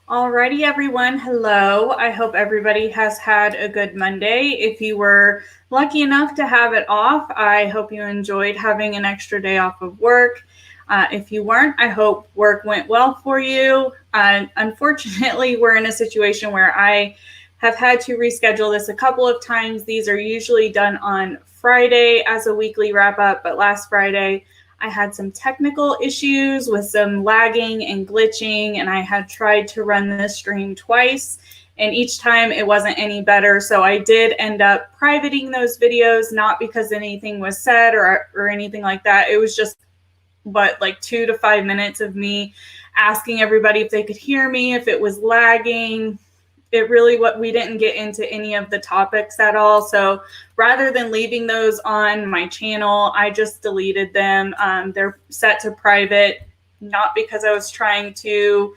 Alrighty, everyone. Hello. I hope everybody has had a good Monday. If you were lucky enough to have it off, I hope you enjoyed having an extra day off of work. If you weren't, I hope work went well for you. Unfortunately, we're in a situation where I have had to reschedule this a couple of times. These are usually done on Friday as a weekly wrap up, but last Friday, I had some technical issues with some lagging and glitching, and I had tried to run this stream twice, and each time it wasn't any better. So I did end up privating those videos, not because anything was said or anything like that. It was just like 2 to 5 minutes of me asking everybody if they could hear me, if it was lagging. We didn't get into any of the topics at all. So rather than leaving those on my channel, I just deleted them. They're set to private, not because I was trying to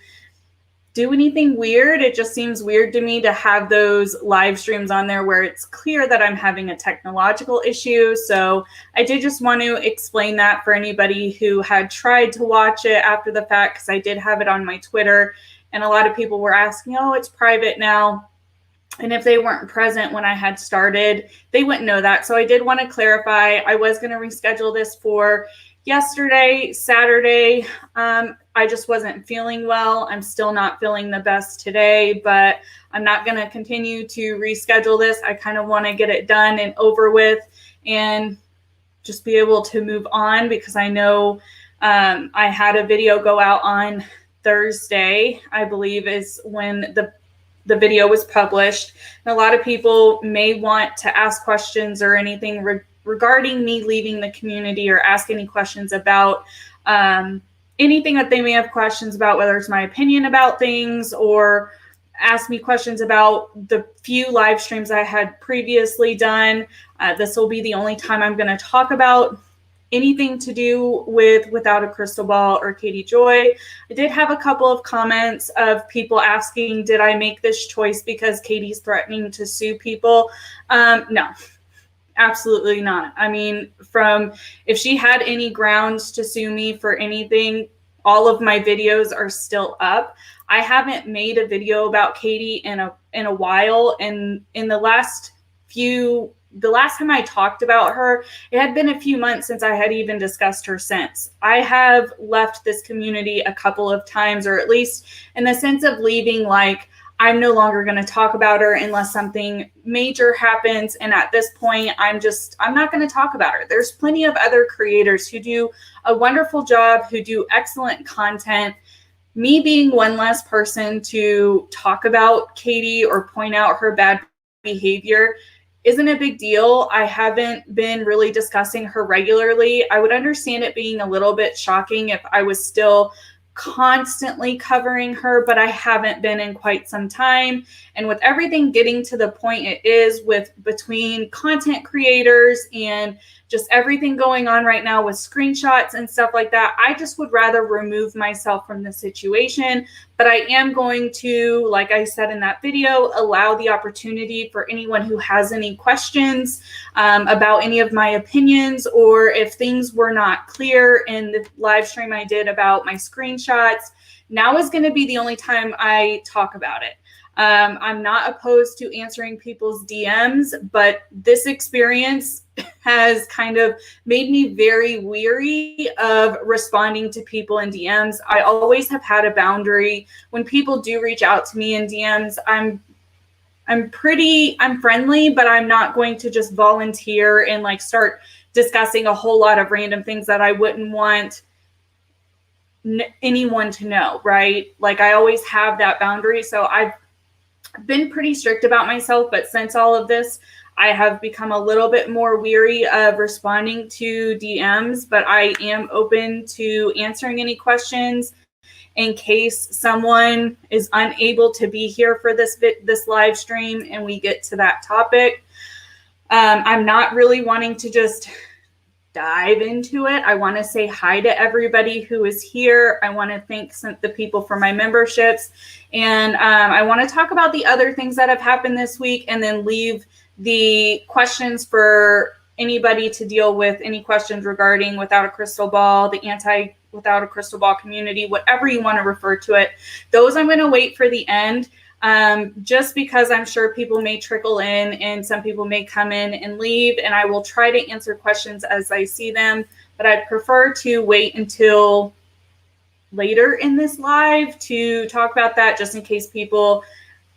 do anything weird. It just seems weird to me to have those live streams on there where it's clear that I'm having a technological issue. So I did just want to explain that for anybody who had tried to watch it after the fact, because I did have it on my Twitter. And a lot of people were asking, oh, it's private now. And if they weren't present when I had started, they wouldn't know that. So I did want to clarify. I was going to reschedule this for yesterday, Saturday. I just wasn't feeling well. I'm still not feeling the best today, but I'm not going to continue to reschedule this. I kind of want to get it done and over with and just be able to move on, because I know I had a video go out on Thursday, I believe, is when the video was published. And a lot of people may want to ask questions or anything regarding me leaving the community, or ask any questions about anything that they may have questions about, whether it's my opinion about things, or ask me questions about the few live streams I had previously done. This will be the only time I'm going to talk about anything to do with Without a Crystal Ball or Katie Joy. I did have a couple of comments of people asking, did I make this choice because Katie's threatening to sue people? No, absolutely not. I mean, if she had any grounds to sue me for anything, all of my videos are still up. I haven't made a video about Katie in a while, and in the last time I talked about her, it had been a few months since I had even discussed her since. I have left this community a couple of times, or at least in the sense of leaving, like, I'm no longer going to talk about her unless something major happens. And at this point, I'm not going to talk about her. There's plenty of other creators who do a wonderful job, who do excellent content. Me being one less person to talk about Katie or point out her bad behavior isn't a big deal. I haven't been really discussing her regularly. I would understand it being a little bit shocking if I was still constantly covering her, but I haven't been in quite some time. And with everything getting to the point it is, with between content creators and just everything going on right now with screenshots and stuff like that, I just would rather remove myself from the situation. But I am going to, like I said in that video, allow the opportunity for anyone who has any questions about any of my opinions, or if things were not clear in the live stream I did about my screenshots. Now is going to be the only time I talk about it. I'm not opposed to answering people's DMs, but this experience has kind of made me very weary of responding to people in DMs. I always have had a boundary. When people do reach out to me in DMs, I'm friendly, but I'm not going to just volunteer and like start discussing a whole lot of random things that I wouldn't want anyone to know, right? Like, I always have that boundary. So I've been pretty strict about myself, but since all of this, I have become a little bit more weary of responding to DMs, but I am open to answering any questions in case someone is unable to be here for this live stream and we get to that topic. I'm not really wanting to just dive into it. I want to say hi to everybody who is here. I want to thank the people for my memberships. And I want to talk about the other things that have happened this week, and then leave the questions for anybody to deal with, any questions regarding Without a Crystal Ball, the without a crystal ball community, whatever you want to refer to it. Those I'm going to wait for the end, just because I'm sure people may trickle in and some people may come in and leave, and I will try to answer questions as I see them, but I'd prefer to wait until later in this live to talk about that, just in case people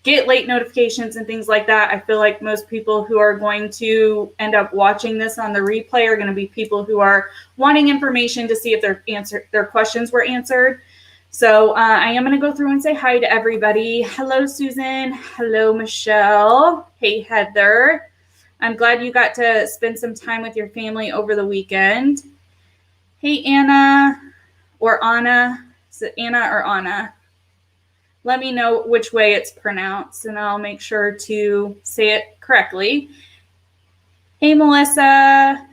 get late notifications and things like that. I feel like most people who are going to end up watching this on the replay are going to be people who are wanting information to see if their questions were answered. So I am going to go through and say hi to everybody. Hello, Susan. Hello, Michelle. Hey, Heather. I'm glad you got to spend some time with your family over the weekend. Hey, Anna or Anna. Is it Anna or Anna? Let me know which way it's pronounced, and I'll make sure to say it correctly. Hey, Melissa.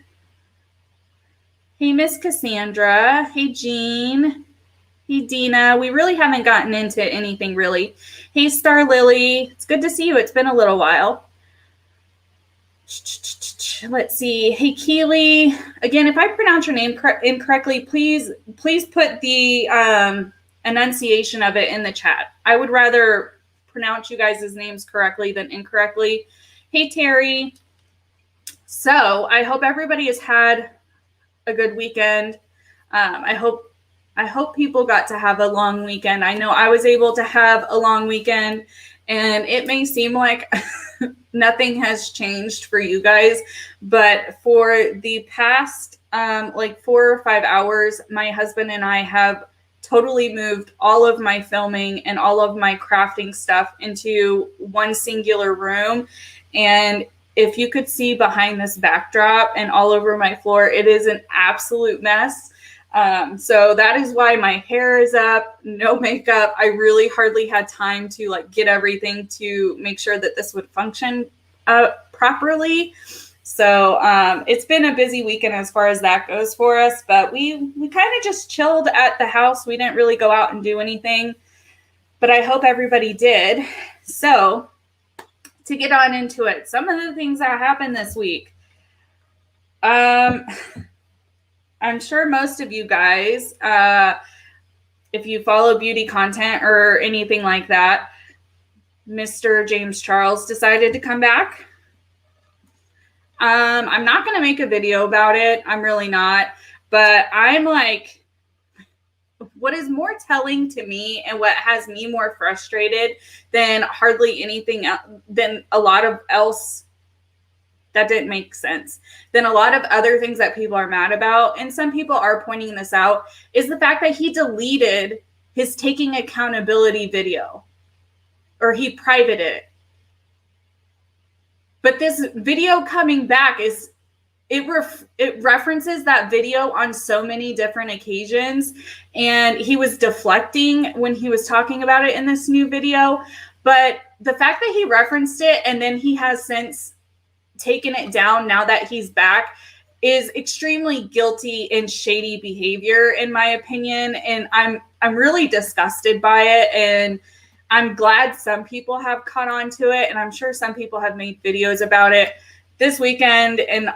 Hey, Miss Cassandra. Hey, Jean. Hey, Dina. We really haven't gotten into anything, really. Hey, Star Lily. It's good to see you. It's been a little while. Let's see. Hey, Keely. Again, if I pronounce your name incorrectly, please put the enunciation of it in the chat. I would rather pronounce you guys' names correctly than incorrectly. Hey, Terry. So I hope everybody has had a good weekend. I hope people got to have a long weekend. I know I was able to have a long weekend, and it may seem like nothing has changed for you guys, but for the past like 4 or 5 hours, my husband and I have totally moved all of my filming and all of my crafting stuff into one singular room. And if you could see behind this backdrop and all over my floor, it is an absolute mess. So that is why my hair is up, no makeup. I really hardly had time to like get everything to make sure that this would function properly. So it's been a busy weekend as far as that goes for us, but we kind of just chilled at the house. We didn't really go out and do anything, but I hope everybody did. So to get on into it, some of the things that happened this week. I'm sure most of you guys, if you follow beauty content or anything like that, Mr. James Charles decided to come back. I'm not going to make a video about it. I'm really not. But I'm like, what is more telling to me and what has me more frustrated than hardly anything else, than a lot of else that didn't make sense, than a lot of other things that people are mad about, and some people are pointing this out, is the fact that he deleted his taking accountability video, or he privated it. But this video coming back it references that video on so many different occasions, and he was deflecting when he was talking about it in this new video. But the fact that he referenced it and then he has since taken it down now that he's back is extremely guilty and shady behavior, in my opinion. And I'm really disgusted by it. And I'm glad some people have caught on to it. And I'm sure some people have made videos about it this weekend. And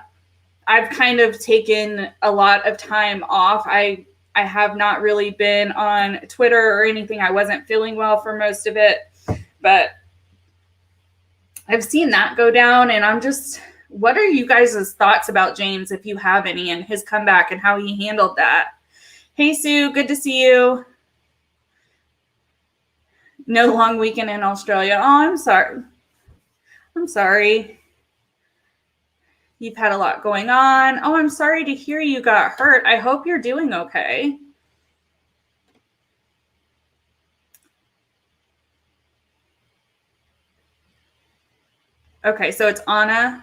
I've kind of taken a lot of time off. I have not really been on Twitter or anything. I wasn't feeling well for most of it, but I've seen that go down, and I'm just, what are you guys' thoughts about James, if you have any, and his comeback and how he handled that? Hey, Sue, good to see you. No long weekend in Australia. Oh, I'm sorry. I'm sorry. You've had a lot going on. Oh, I'm sorry to hear you got hurt. I hope you're doing okay. Okay, so it's Anna.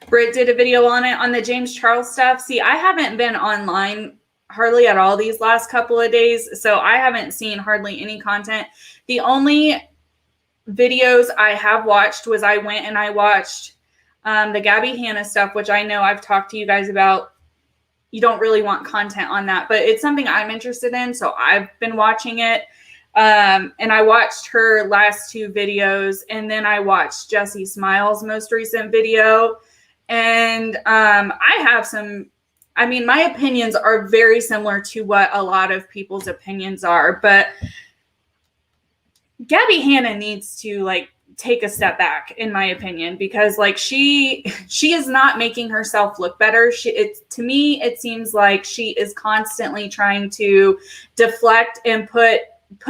Britt did a video on it, on the James Charles stuff. See, I haven't been online hardly at all these last couple of days, so I haven't seen hardly any content. The only videos I have watched was I went and I watched the Gabbie Hannah stuff, which I know I've talked to you guys about. You don't really want content on that, but it's something I'm interested in, so I've been watching it. And I watched her last 2 videos, and then I watched Jessie Smiles' most recent video. And I I mean, my opinions are very similar to what a lot of people's opinions are, but Gabbie Hanna needs to like take a step back, in my opinion, because like she is not making herself look better. To me, it seems like she is constantly trying to deflect and put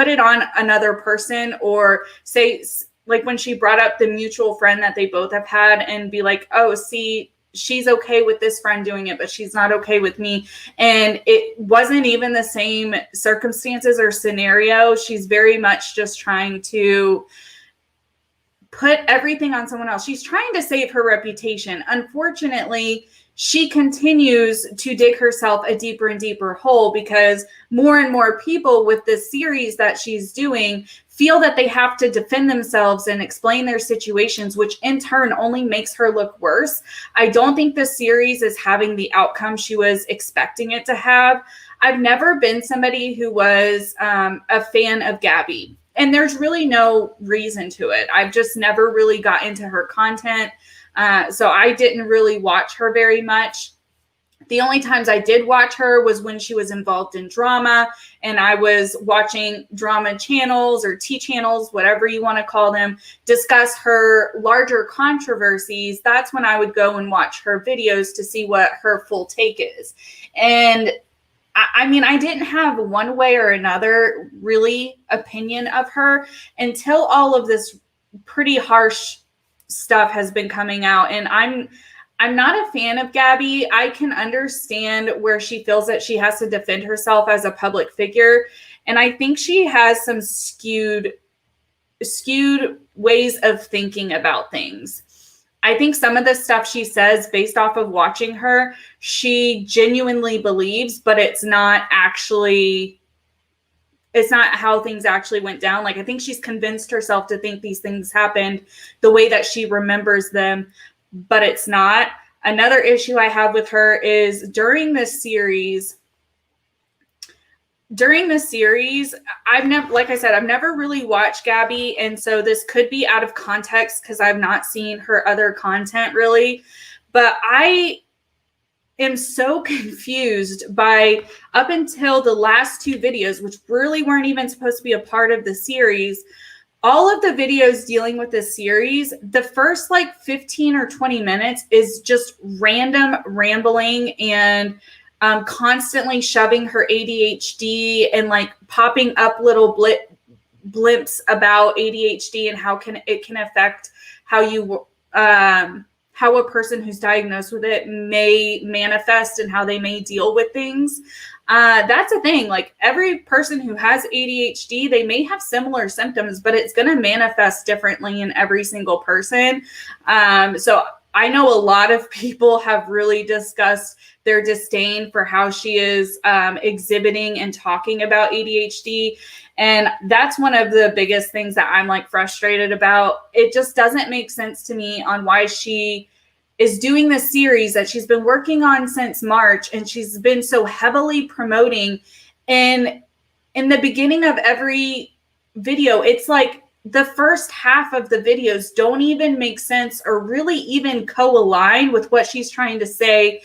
it on another person, or say, like when she brought up the mutual friend that they both have had, and be like, oh, see, she's okay with this friend doing it, but she's not okay with me. And it wasn't even the same circumstances or scenario. She's very much just trying to put everything on someone else. She's trying to save her reputation. Unfortunately, she continues to dig herself a deeper and deeper hole, because more and more people with this series that she's doing feel that they have to defend themselves and explain their situations, which in turn only makes her look worse. I don't think the series is having the outcome she was expecting it to have. I've never been somebody who was a fan of Gabbie, and there's really no reason to it. I've just never really got into her content. So I didn't really watch her very much. The only times I did watch her was when she was involved in drama, and I was watching drama channels or T channels, whatever you want to call them, discuss her larger controversies. That's when I would go and watch her videos to see what her full take is. And I mean, I didn't have one way or another really opinion of her until all of this pretty harsh stuff has been coming out. And I'm not a fan of Gabbie. I can understand where she feels that she has to defend herself as a public figure. And I think she has some skewed ways of thinking about things. I think some of the stuff she says based off of watching her, she genuinely believes, but it's not how things actually went down. Like, I think she's convinced herself to think these things happened the way that she remembers them, but it's not. Another issue I have with her is during this series, I've never really watched Gabbie. And so this could be out of context because I've not seen her other content really, but I am so confused by, up until the last two videos, which really weren't even supposed to be a part of the series, all of the videos dealing with this series, the first like 15 or 20 minutes is just random rambling and constantly shoving her ADHD and like popping up little blimps about ADHD and how it can affect how a person who's diagnosed with it may manifest and how they may deal with things. That's a thing. Like, every person who has ADHD, they may have similar symptoms, but it's going to manifest differently in every single person. So I know a lot of people have really discussed their disdain for how she is exhibiting and talking about ADHD. And that's one of the biggest things that I'm like frustrated about. It just doesn't make sense to me on why she is doing this series that she's been working on since March, and she's been so heavily promoting. And in the beginning of every video, it's like the first half of the videos don't even make sense or really even co-align with what she's trying to say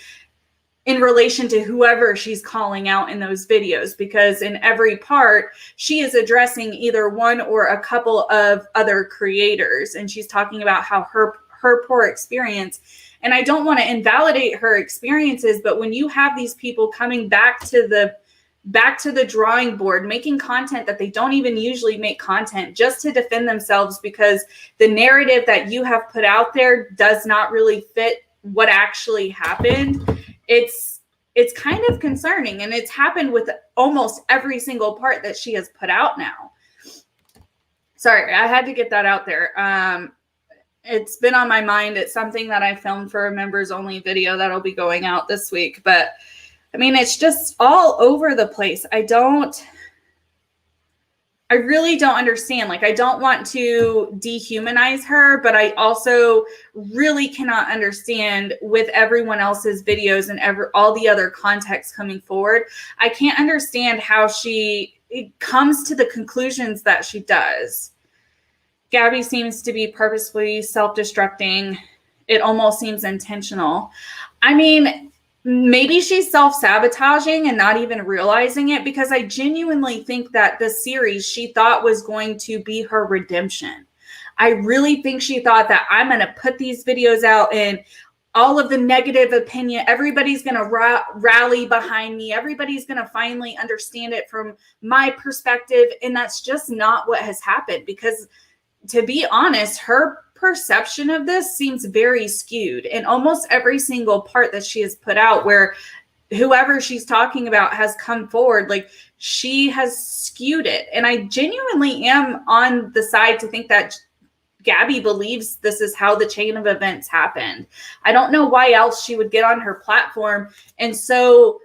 in relation to whoever she's calling out in those videos, because in every part she is addressing either one or a couple of other creators, and she's talking about how her poor experience. And I don't want to invalidate her experiences, but when you have these people coming back to the drawing board, making content that they don't even usually make content just to defend themselves because the narrative that you have put out there does not really fit what actually happened, it's kind of concerning. And it's happened with almost every single part that she has put out now. Sorry, I had to get that out there. It's been on my mind. It's something that I filmed for a members only video that'll be going out this week. But I mean, it's just all over the place. I really don't understand. Like, I don't want to dehumanize her, but I also really cannot understand with everyone else's videos and all the other context coming forward. I can't understand how she comes to the conclusions that she does. Gabbie seems to be purposefully self-destructing. It almost seems intentional. I mean, maybe she's self-sabotaging and not even realizing it, because I genuinely think that the series she thought was going to be her redemption. I really think she thought that I'm going to put these videos out and all of the negative opinion, everybody's going to rally behind me. Everybody's going to finally understand it from my perspective. And that's just not what has happened, because to be honest, her perception of this seems very skewed. And almost every single part that she has put out where whoever she's talking about has come forward, like, she has skewed it. And I genuinely am on the side to think that Gabbie believes this is how the chain of events happened. I don't know why else she would get on her platform and so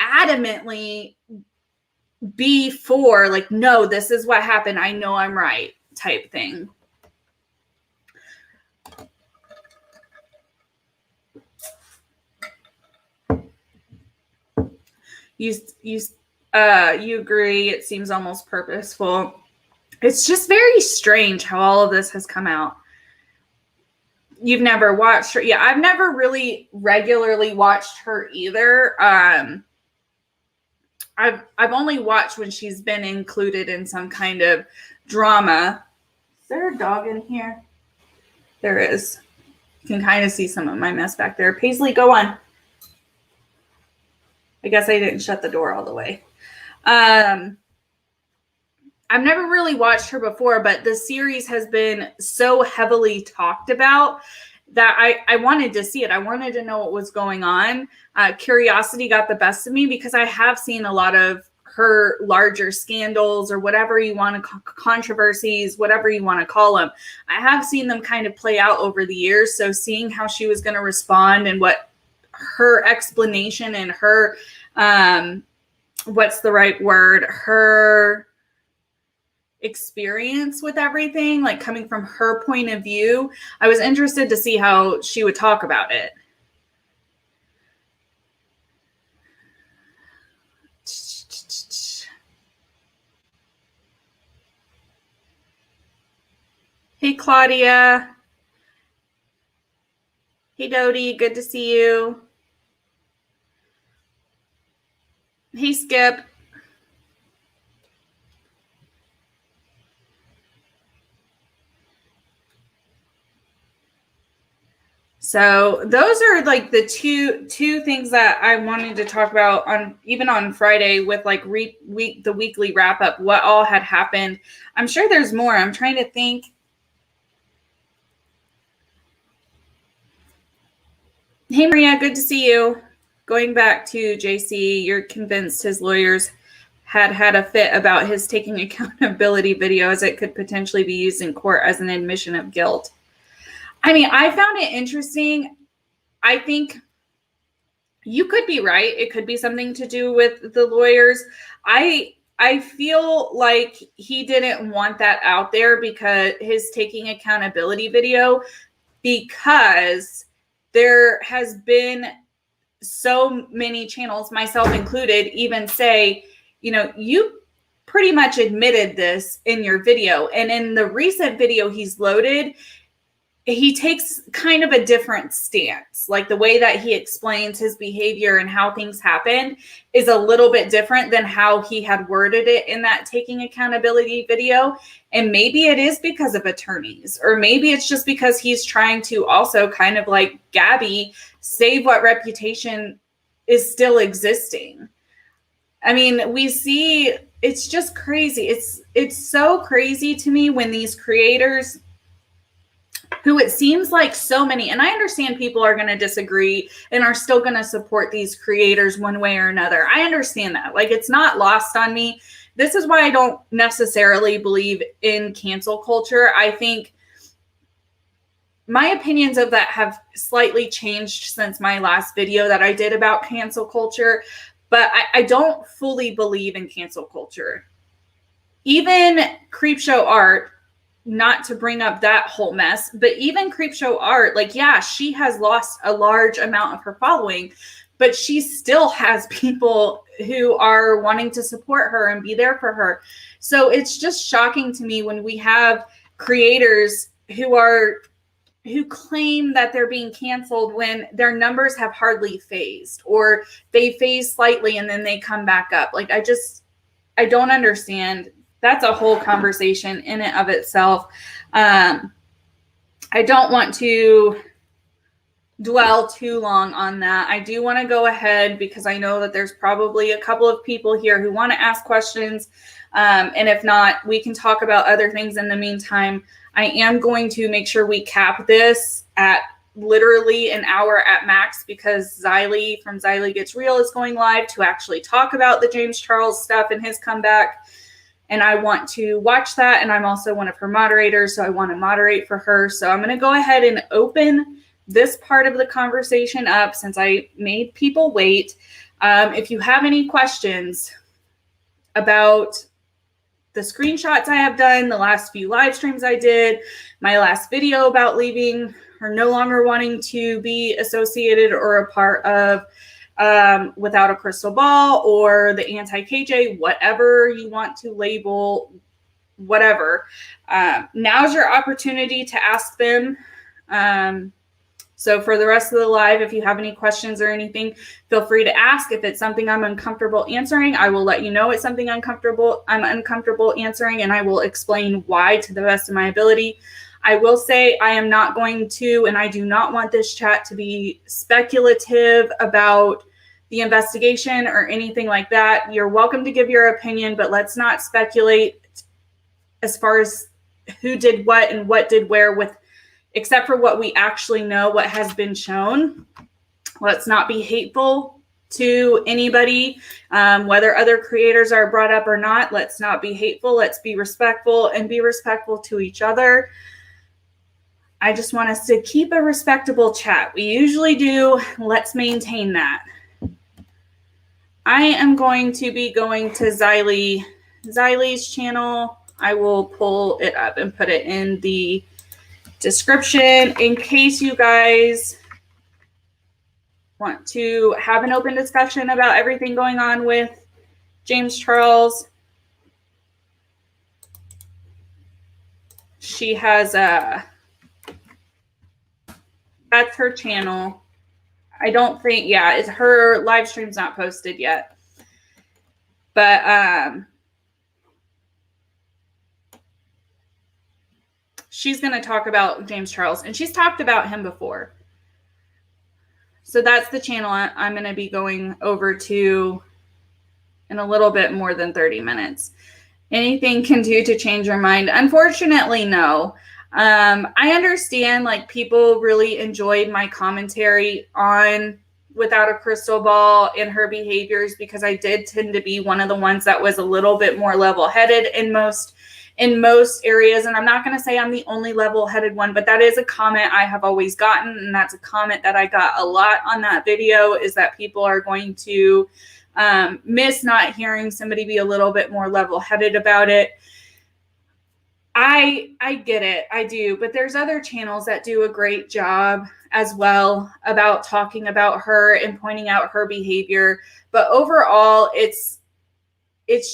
adamantly be for, like, no, this is what happened, I know I'm right type thing. You agree it seems almost purposeful. It's just very strange how all of this has come out. You've never watched her? Yeah, I've never really regularly watched her either. I've only watched when she's been included in some kind of drama. Is there a dog in here? There is. You can kind of see some of my mess back there. Paisley, go on. I guess I didn't shut the door all the way. I've never really watched her before, but the series has been so heavily talked about that I wanted to see it. I wanted to know what was going on. Curiosity got the best of me, because I have seen a lot of her larger scandals, or whatever you want to, controversies, whatever you want to call them. I have seen them kind of play out over the years. So seeing how she was going to respond and what her explanation and her, what's the right word? Her experience with everything, like coming from her point of view, I was interested to see how she would talk about it. Hey, Claudia. Hey, Dodie. Good to see you. Hey, Skip. So those are like the two things that I wanted to talk about on Friday with like the weekly wrap up, what all had happened. I'm sure there's more. I'm trying to think. Hey, Maria, good to see you. Going back to JC, you're convinced his lawyers had a fit about his taking accountability video, as it could potentially be used in court as an admission of guilt. I mean, I found it interesting. I think you could be right. It could be something to do with the lawyers. I feel like he didn't want that out there, because his taking accountability video, because there has been so many channels, myself included, even say, you know, you pretty much admitted this in your video. And in the recent video he's loaded, he takes kind of a different stance. Like the way that he explains his behavior and how things happened is a little bit different than how he had worded it in that taking accountability video. And maybe it is because of attorneys, or maybe it's just because he's trying to also kind of like Gabbie, save what reputation is still existing. I mean, we see, it's just crazy. It's so crazy to me when these creators, who it seems like so many, and I understand people are going to disagree and are still going to support these creators one way or another. I understand that. Like, it's not lost on me. This is why I don't necessarily believe in cancel culture. I think my opinions of that have slightly changed since my last video that I did about cancel culture, but I don't fully believe in cancel culture. Even Creepshow Art, not to bring up that whole mess, but even Creepshow Art, like, yeah, she has lost a large amount of her following, but she still has people who are wanting to support her and be there for her. So it's just shocking to me when we have creators who are who claim that they're being canceled when their numbers have hardly phased, or they phase slightly and then they come back up. Like, I don't understand. That's a whole conversation in and of itself. I don't want to dwell too long on that. I do want to go ahead because I know that there's probably a couple of people here who want to ask questions. And if not, we can talk about other things in the meantime. I am going to make sure we cap this at literally an hour at max, because Xylee from Xylee Gets Real is going live to actually talk about the James Charles stuff and his comeback. And I want to watch that. And I'm also one of her moderators, so I want to moderate for her. So I'm going to go ahead and open this part of the conversation up since I made people wait. If you have any questions about the screenshots I have done, the last few live streams I did, my last video about leaving or no longer wanting to be associated or a part of Without a Crystal Ball, or the Antikj, whatever you want to label, whatever. Now's your opportunity to ask them. So for the rest of the live, if you have any questions or anything, feel free to ask. If it's something I'm uncomfortable answering, I will let you know it's something I'm uncomfortable answering, and I will explain why to the best of my ability. I will say I am not going to, and I do not want this chat to be speculative about the investigation or anything like that. You're welcome to give your opinion, but let's not speculate as far as who did what and what did where, with except for what we actually know, what has been shown. Let's not be hateful to anybody, whether other creators are brought up or not. Let's not be hateful. Let's be respectful, and be respectful to each other. I just want us to keep a respectable chat. We usually do. Let's maintain that. I am going to be going to Xylee's channel. I will pull it up and put it in the description in case you guys want to have an open discussion about everything going on with James Charles. She has that's her channel. I don't think, yeah, it's her live stream's not posted yet. But she's going to talk about James Charles, and she's talked about him before. So that's the channel I'm going to be going over to in a little bit more than 30 minutes. Anything can do to change your mind? Unfortunately, no. I understand, like, people really enjoyed my commentary on Without a Crystal Ball and her behaviors, because I did tend to be one of the ones that was a little bit more level-headed in most areas. And I'm not going to say I'm the only level-headed one, but that is a comment I have always gotten. And that's a comment that I got a lot on that video, is that people are going to miss not hearing somebody be a little bit more level-headed about it. I get it. I do. But there's other channels that do a great job as well about talking about her and pointing out her behavior. But overall, it's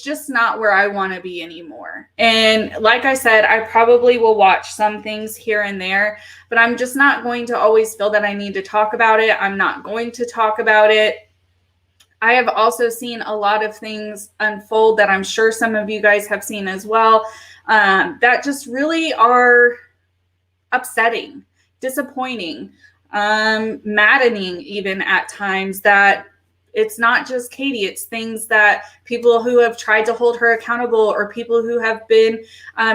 just not where I want to be anymore. And like I said, I probably will watch some things here and there, but I'm just not going to always feel that I need to talk about it. I'm not going to talk about it. I have also seen a lot of things unfold that I'm sure some of you guys have seen as well, that just really are upsetting, disappointing, maddening even at times, that it's not just Katie. It's things that people who have tried to hold her accountable, or people who have been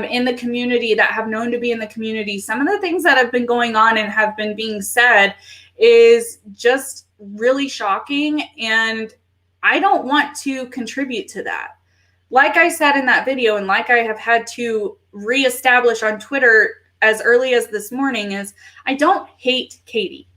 in the community, that have known to be in the community. Some of the things that have been going on and have been being said is just really shocking. And I don't want to contribute to that. Like I said in that video, and like I have had to reestablish on Twitter as early as this morning, is I don't hate Katie.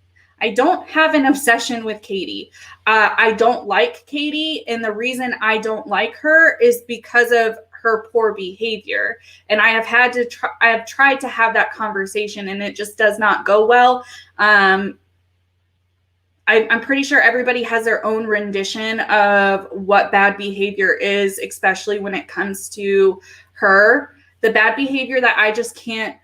I don't have an obsession with Katie. I don't like Katie, and the reason I don't like her is because of her poor behavior. And I have tried to have that conversation, and it just does not go well. I'm pretty sure everybody has their own rendition of what bad behavior is, especially when it comes to her. The bad behavior that I just can't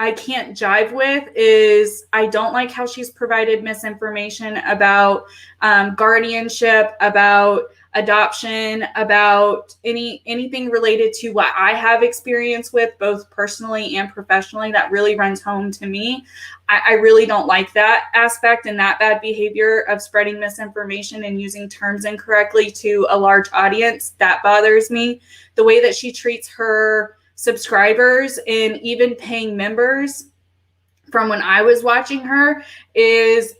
I can't jive with is I don't like how she's provided misinformation about guardianship, about adoption, about anything related to what I have experience with, both personally and professionally, that really runs home to me. I really don't like that aspect and that bad behavior of spreading misinformation and using terms incorrectly to a large audience. That bothers me. The way that she treats her subscribers and even paying members from when I was watching her is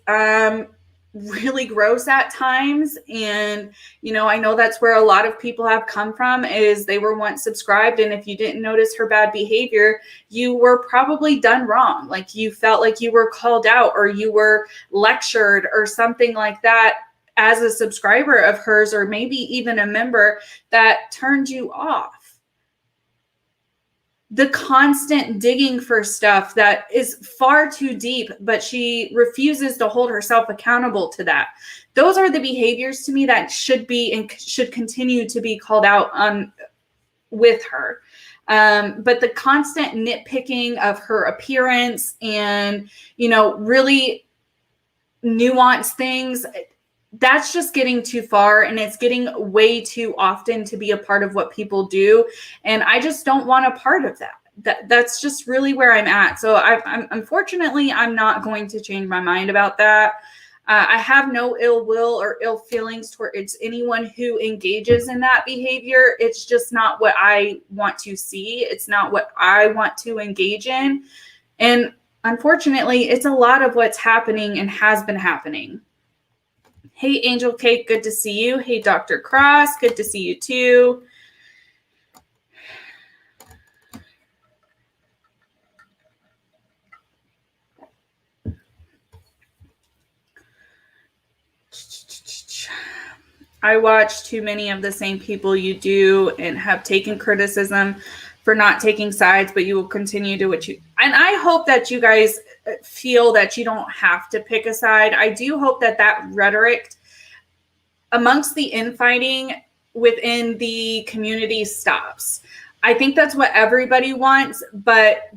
really gross at times. And, you know, I know that's where a lot of people have come from, is they were once subscribed. And if you didn't notice her bad behavior, you were probably done wrong. Like you felt like you were called out or you were lectured or something like that as a subscriber of hers, or maybe even a member, that turned you off. The constant digging for stuff that is far too deep, but she refuses to hold herself accountable to that. Those are the behaviors to me that should be and should continue to be called out on with her. But the constant nitpicking of her appearance and, you know, really nuanced things, that's just getting too far, and it's getting way too often to be a part of what people do. And I just don't want a part of that. That's just really where I'm at. So I'm unfortunately, I'm not going to change my mind about that. I have no ill will or ill feelings towards anyone who engages in that behavior. It's just not what I want to see. It's not what I want to engage in. And unfortunately, it's a lot of what's happening and has been happening. Hey, Angel Cake, good to see you. Hey, Dr. Cross, good to see you too. I watch too many of the same people you do and have taken criticism for not taking sides, but you will continue to what you, and I hope that you guys feel that you don't have to pick a side. I do hope that that rhetoric amongst the infighting within the community stops. I think that's what everybody wants, but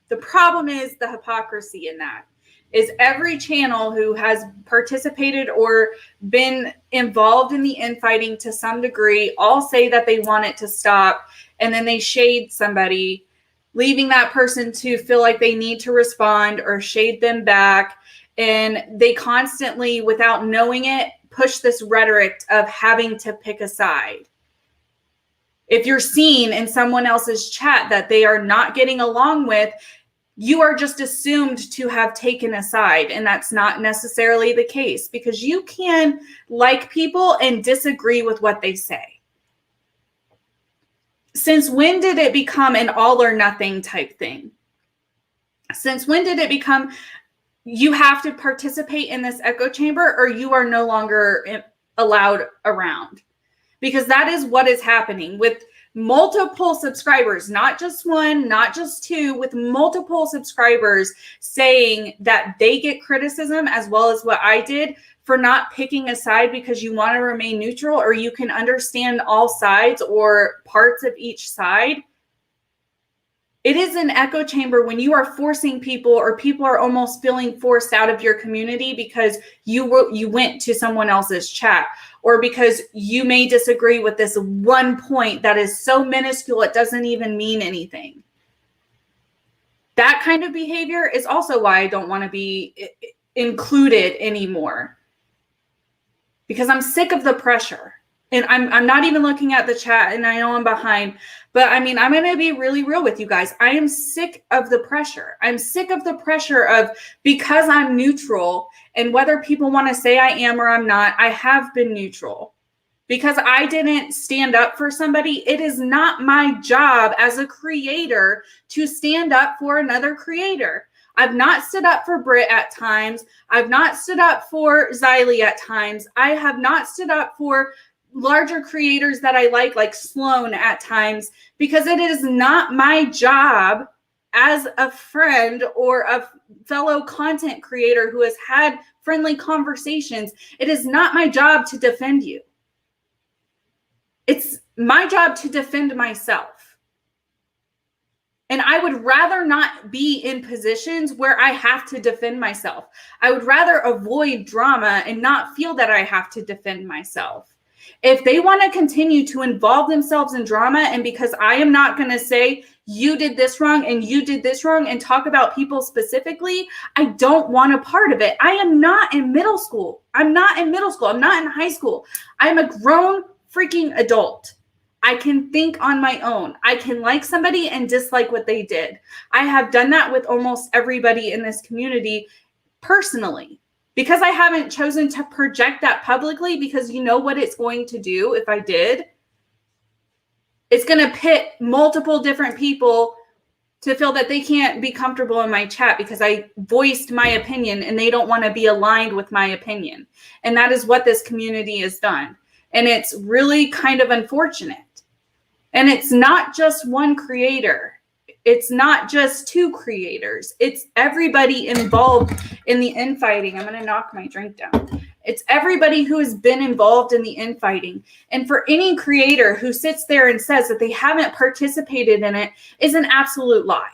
the problem is the hypocrisy in that is every channel who has participated or been involved in the infighting to some degree all say that they want it to stop, and then they shade somebody, leaving that person to feel like they need to respond or shade them back. And they constantly, without knowing it, push this rhetoric of having to pick a side. If you're seeing in someone else's chat that they are not getting along with, you are just assumed to have taken a side. And that's not necessarily the case, because you can like people and disagree with what they say. Since when did it become an all or nothing type thing? Since when did it become you have to participate in this echo chamber or you are no longer allowed around? Because that is what is happening with multiple subscribers, not just one, not just two, with multiple subscribers saying that they get criticism as well as what I did for not picking a side because you want to remain neutral, or you can understand all sides or parts of each side. It is an echo chamber when you are forcing people, or people are almost feeling forced out of your community because you went to someone else's chat, or because you may disagree with this one point that is so minuscule it doesn't even mean anything. That kind of behavior is also why I don't want to be included anymore, because I'm sick of the pressure. And I'm not even looking at the chat, and I know I'm behind, but I mean, I'm going to be really real with you guys. I am sick of the pressure. I'm sick of the pressure of, because I'm neutral, and whether people want to say I am or I'm not, I have been neutral. Because I didn't stand up for somebody, it is not my job as a creator to stand up for another creator. I've not stood up for Britt at times. I've not stood up for Xylee at times. I have not stood up for larger creators that I like Sloan at times, because it is not my job as a friend or a fellow content creator who has had friendly conversations. It is not my job to defend you. It's my job to defend myself. And I would rather not be in positions where I have to defend myself. I would rather avoid drama and not feel that I have to defend myself. If they want to continue to involve themselves in drama, and because I am not going to say you did this wrong and you did this wrong and talk about people specifically, I don't want a part of it. I am not in middle school. I'm not in middle school. I'm not in high school. I'm a grown freaking adult. I can think on my own. I can like somebody and dislike what they did. I have done that with almost everybody in this community personally, because I haven't chosen to project that publicly, because you know what it's going to do if I did? It's going to pit multiple different people to feel that they can't be comfortable in my chat because I voiced my opinion and they don't want to be aligned with my opinion. And that is what this community has done. And it's really kind of unfortunate. And it's not just one creator. It's not just two creators. It's everybody involved in the infighting. I'm going to knock my drink down. It's everybody who has been involved in the infighting. And for any creator who sits there and says that they haven't participated in it is an absolute lie.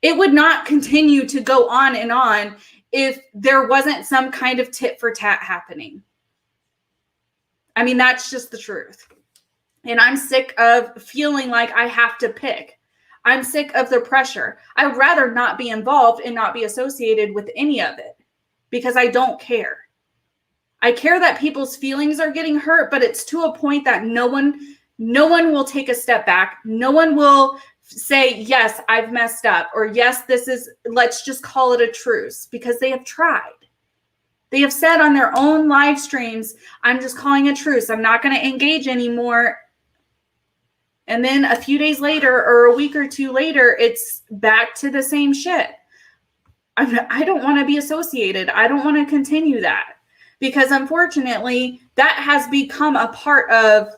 It would not continue to go on and on if there wasn't some kind of tit for tat happening. I mean, that's just the truth. And I'm sick of feeling like I have to pick. I'm sick of the pressure. I would rather not be involved and not be associated with any of it because I don't care. I care that people's feelings are getting hurt, but it's to a point that no one will take a step back. No one will say, yes, I've messed up, or yes, let's just call it a truce, because they have tried. They have said on their own live streams, I'm just calling a truce. I'm not going to engage anymore. And then a few days later or a week or two later, it's back to the same shit. I don't want to be associated. I don't want to continue that, because unfortunately that has become a part of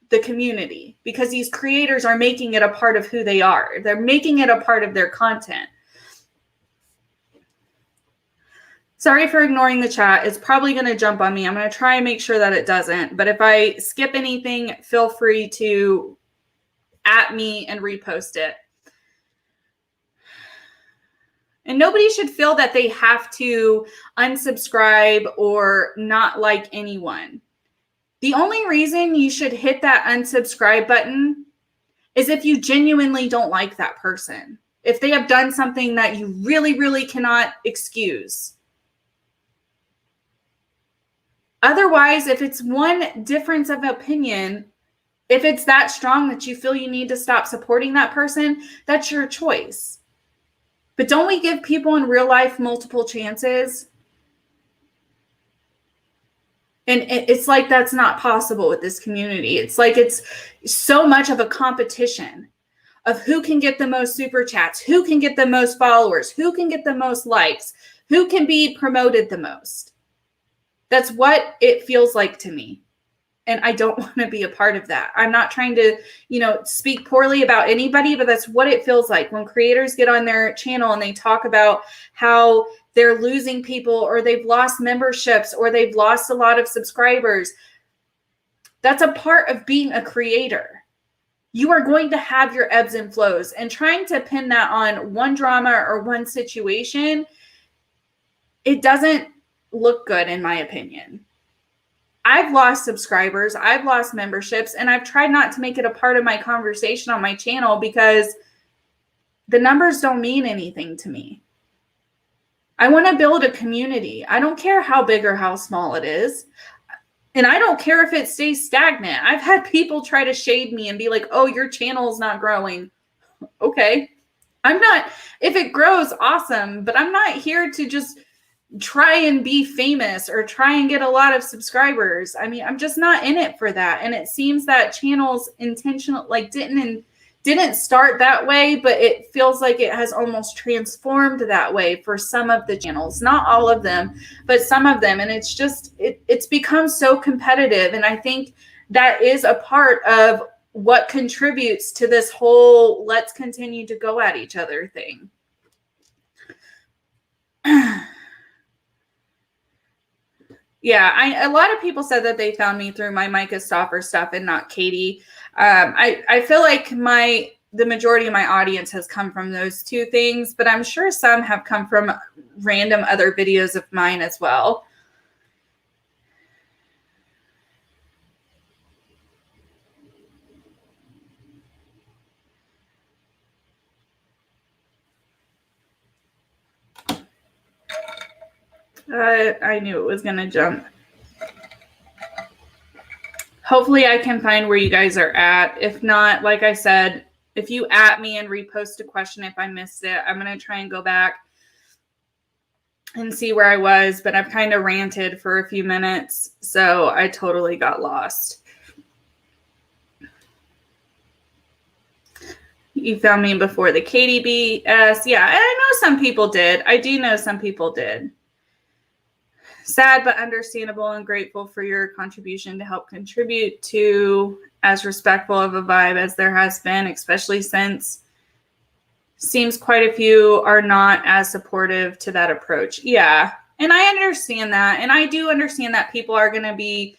the community, because these creators are making it a part of who they are. They're making it a part of their content. Sorry for ignoring the chat. It's probably going to jump on me. I'm going to try and make sure that it doesn't. But if I skip anything, feel free to at me and repost it. And nobody should feel that they have to unsubscribe or not like anyone. The only reason you should hit that unsubscribe button is if you genuinely don't like that person. If they have done something that you really, really cannot excuse. Otherwise, if it's one difference of opinion, if it's that strong that you feel you need to stop supporting that person, that's your choice. But don't we give people in real life multiple chances? And it's like that's not possible with this community. It's like it's so much of a competition of who can get the most super chats, who can get the most followers, who can get the most likes, who can be promoted the most. That's what it feels like to me. And I don't want to be a part of that. I'm not trying to, speak poorly about anybody, but that's what it feels like when creators get on their channel and they talk about how they're losing people, or they've lost memberships, or they've lost a lot of subscribers. That's a part of being a creator. You are going to have your ebbs and flows, and trying to pin that on one drama or one situation, it doesn't look good in my opinion. I've lost subscribers, I've lost memberships, and I've tried not to make it a part of my conversation on my channel because the numbers don't mean anything to me. I want to build a community. I don't care how big or how small it is. And I don't care if it stays stagnant. I've had people try to shade me and be like, oh, your channel is not growing. Okay. If it grows, awesome, but I'm not here to just try and be famous or try and get a lot of subscribers. I mean, I'm just not in it for that. And it seems that channels didn't start that way, but it feels like it has almost transformed that way for some of the channels, not all of them, but some of them. And it's just, it's become so competitive. And I think that is a part of what contributes to this whole let's continue to go at each other thing. Yeah, a lot of people said that they found me through my Micah Stoffer stuff and not Katie. I feel like my the majority of my audience has come from those two things, but I'm sure some have come from random other videos of mine as well. I knew it was going to jump. Hopefully I can find where you guys are at. If not, like I said, if you at me and repost a question if I missed it, I'm going to try and go back and see where I was, but I've kind of ranted for a few minutes, so I totally got lost. You found me before the KDBS. Yeah, I know some people did. I do know some people did. Sad but understandable and grateful for your contribution to help contribute to as respectful of a vibe as there has been, especially since seems quite a few are not as supportive to that approach. Yeah, and I understand that. And I do understand that people are going to be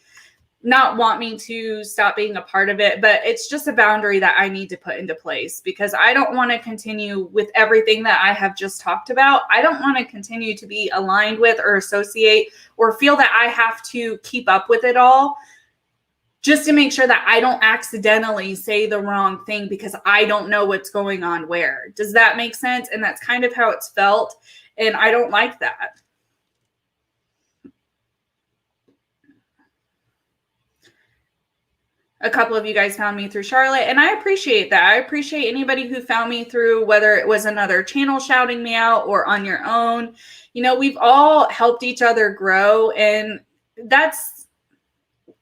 not want me to stop being a part of it, but it's just a boundary that I need to put into place because I don't want to continue with everything that I have just talked about. I don't want to continue to be aligned with or associate or feel that I have to keep up with it all just to make sure that I don't accidentally say the wrong thing because I don't know what's going on where. Does that make sense? And that's kind of how it's felt. And I don't like that. A couple of you guys found me through Charlotte, and I appreciate that. I appreciate anybody who found me through, whether it was another channel shouting me out or on your own. You know, we've all helped each other grow, and that's,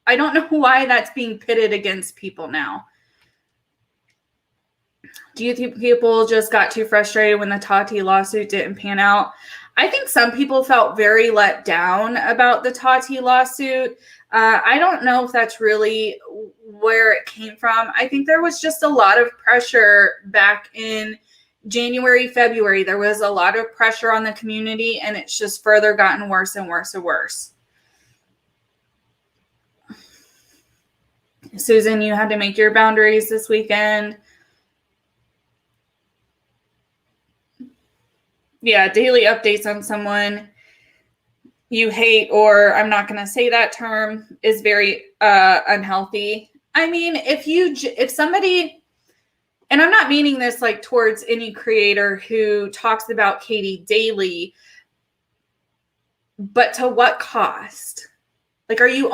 I don't know why that's being pitted against people now. Do you think people just got too frustrated when the Tati lawsuit didn't pan out? I think some people felt very let down about the Tati lawsuit. I don't know if that's really where it came from. I think there was just a lot of pressure back in January, February. There was a lot of pressure on the community, and it's just further gotten worse and worse and worse. Susan, you had to make your boundaries this weekend. Yeah, daily updates on someone you hate, or I'm not going to say that term, is very unhealthy. I mean, if somebody, and I'm not meaning this like towards any creator who talks about Katie daily, but to what cost? Like, are you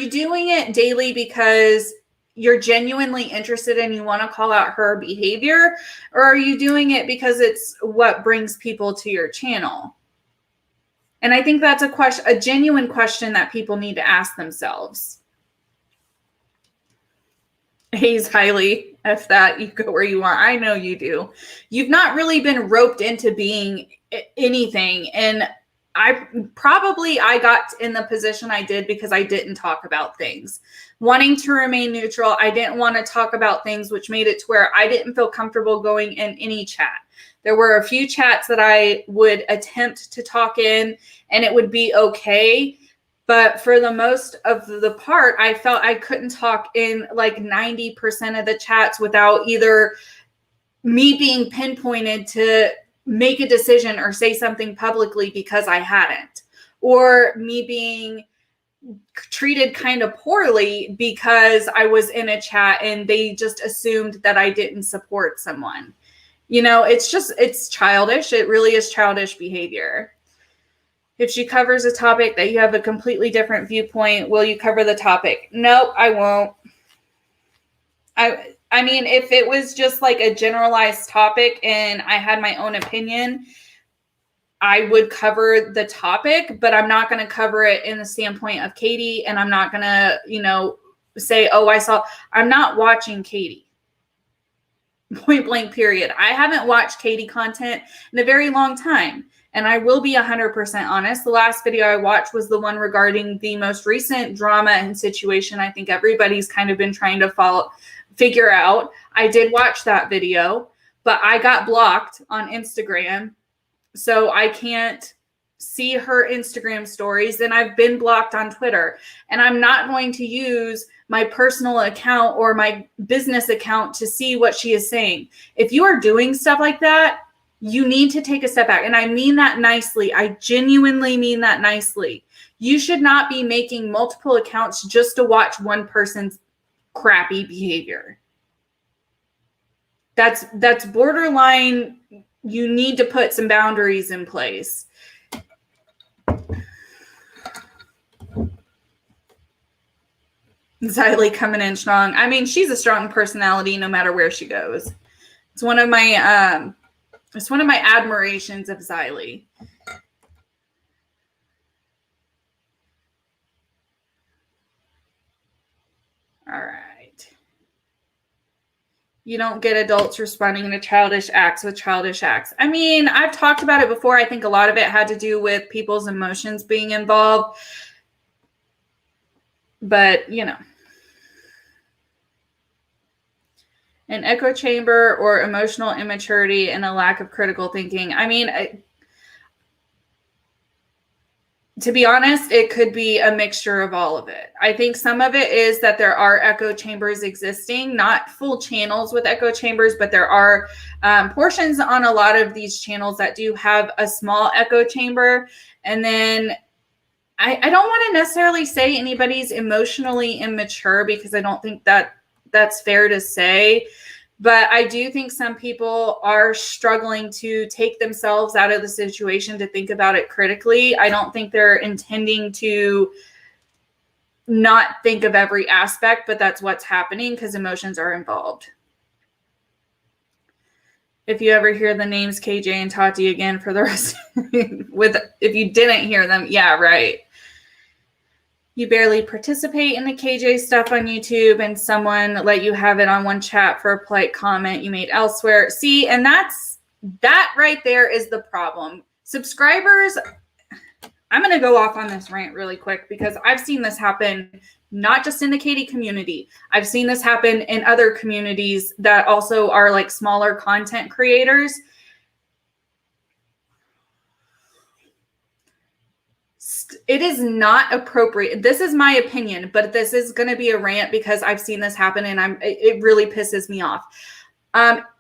doing it daily because you're genuinely interested and you want to call out her behavior, or are you doing it because it's what brings people to your channel? And I think that's a genuine question that people need to ask themselves. Hayes Hiley, if that, you go where you want. I know you do. You've not really been roped into being anything. And I got in the position I did because I didn't talk about things. Wanting to remain neutral, I didn't want to talk about things, which made it to where I didn't feel comfortable going in any chat. There were a few chats that I would attempt to talk in, and it would be okay. But for the most of the part, I felt I couldn't talk in like 90% of the chats without either me being pinpointed to make a decision or say something publicly because I hadn't, or me being treated kind of poorly because I was in a chat and they just assumed that I didn't support someone. You know, it's childish. It really is childish behavior. If she covers a topic that you have a completely different viewpoint, will you cover the topic? Nope, I won't. I mean, if it was just like a generalized topic and I had my own opinion, I would cover the topic, but I'm not going to cover it in the standpoint of Katie, and I'm not going to, say, oh, I'm not watching Katie. Point blank, period. I haven't watched Katie content in a very long time. And I will be 100% honest. The last video I watched was the one regarding the most recent drama and situation I think everybody's kind of been trying to figure out. I did watch that video, but I got blocked on Instagram. So I can't see her Instagram stories, then I've been blocked on Twitter. And I'm not going to use my personal account or my business account to see what she is saying. If you are doing stuff like that, you need to take a step back. And I mean that nicely. I genuinely mean that nicely. You should not be making multiple accounts just to watch one person's crappy behavior. That's borderline. You need to put some boundaries in place. Xylee coming in strong. I mean, she's a strong personality no matter where she goes. It's one of my admirations of Xylee. All right. You don't get adults responding to childish acts with childish acts. I mean, I've talked about it before. I think a lot of it had to do with people's emotions being involved. But, you know, an echo chamber or emotional immaturity and a lack of critical thinking. I mean, to be honest, it could be a mixture of all of it. I think some of it is that there are echo chambers existing, not full channels with echo chambers, but there are portions on a lot of these channels that do have a small echo chamber. And then I don't want to necessarily say anybody's emotionally immature, because I don't think that that's fair to say. But I do think some people are struggling to take themselves out of the situation to think about it critically. I don't think they're intending to not think of every aspect, but that's what's happening because emotions are involved. If you ever hear the names KJ and Tati again for the rest, if you didn't hear them, yeah, right. You barely participate in the KJ stuff on YouTube, and someone let you have it on one chat for a polite comment you made elsewhere. See, and that right there is the problem. Subscribers, I'm going to go off on this rant really quick because I've seen this happen not just in the Katie community. I've seen this happen in other communities that also are like smaller content creators. It is not appropriate. This is my opinion, but this is going to be a rant because I've seen this happen and it really pisses me off.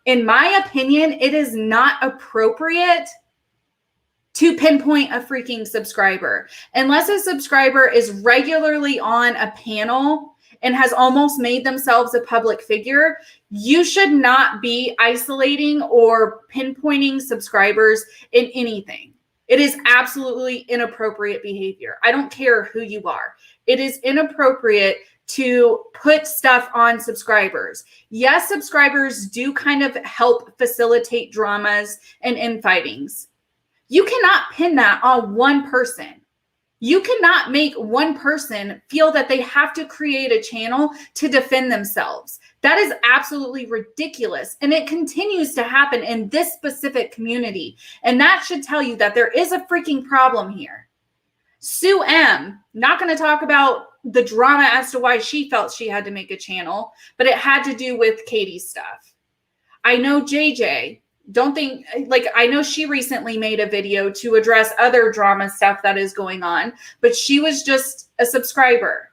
In my opinion, it is not appropriate to pinpoint a freaking subscriber. Unless a subscriber is regularly on a panel and has almost made themselves a public figure, you should not be isolating or pinpointing subscribers in anything. It is absolutely inappropriate behavior. I don't care who you are. It is inappropriate to put stuff on subscribers. Yes, subscribers do kind of help facilitate dramas and infightings. You cannot pin that on one person. You cannot make one person feel that they have to create a channel to defend themselves. That is absolutely ridiculous. And it continues to happen in this specific community. And that should tell you that there is a freaking problem here. Sue M, not going to talk about the drama as to why she felt she had to make a channel, but it had to do with Katie's stuff. I know JJ. I know she recently made a video to address other drama stuff that is going on, but she was just a subscriber.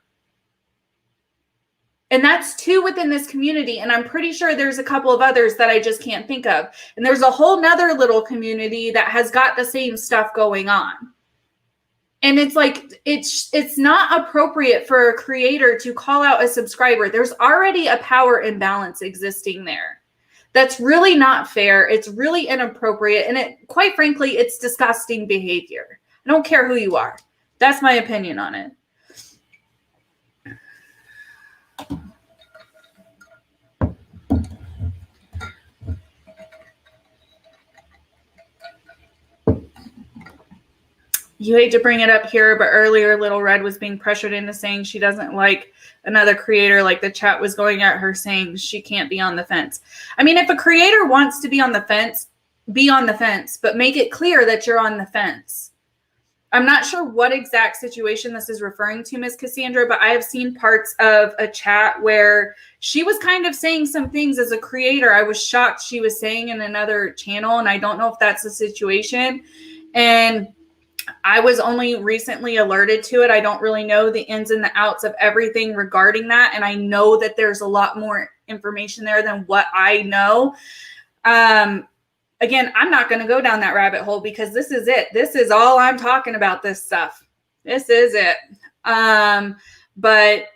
And that's two within this community. And I'm pretty sure there's a couple of others that I just can't think of. And there's a whole nother little community that has got the same stuff going on. And it's like, it's not appropriate for a creator to call out a subscriber. There's already a power imbalance existing there. That's really not fair. It's really inappropriate. And quite frankly, it's disgusting behavior. I don't care who you are. That's my opinion on it. You hate to bring it up here, but earlier Little Red was being pressured into saying she doesn't like another creator, like the chat was going at her saying she can't be on the fence. I mean, if a creator wants to be on the fence, be on the fence, but make it clear that you're on the fence. I'm not sure what exact situation this is referring to, Miss Cassandra, but I have seen parts of a chat where she was kind of saying some things as a creator. I was shocked she was saying in another channel, and I don't know if that's the situation. And I was only recently alerted to it. I don't really know the ins and the outs of everything regarding that. And I know that there's a lot more information there than what I know. Again, I'm not going to go down that rabbit hole because this is it. This is all I'm talking about, this stuff. This is it. But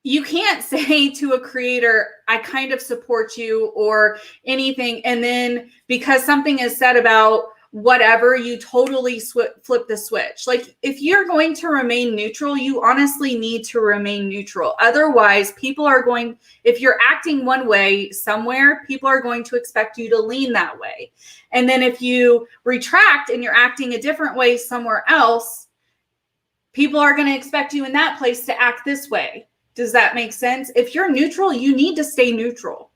you can't say to a creator, I kind of support you or anything. And then because something is said about whatever, you totally flip the switch. Like, if you're going to remain neutral, you honestly need to remain neutral. Otherwise, people are going, if you're acting one way somewhere, people are going to expect you to lean that way. And then if you retract and you're acting a different way somewhere else, people are going to expect you in that place to act this way. Does that make sense? If you're neutral, you need to stay neutral.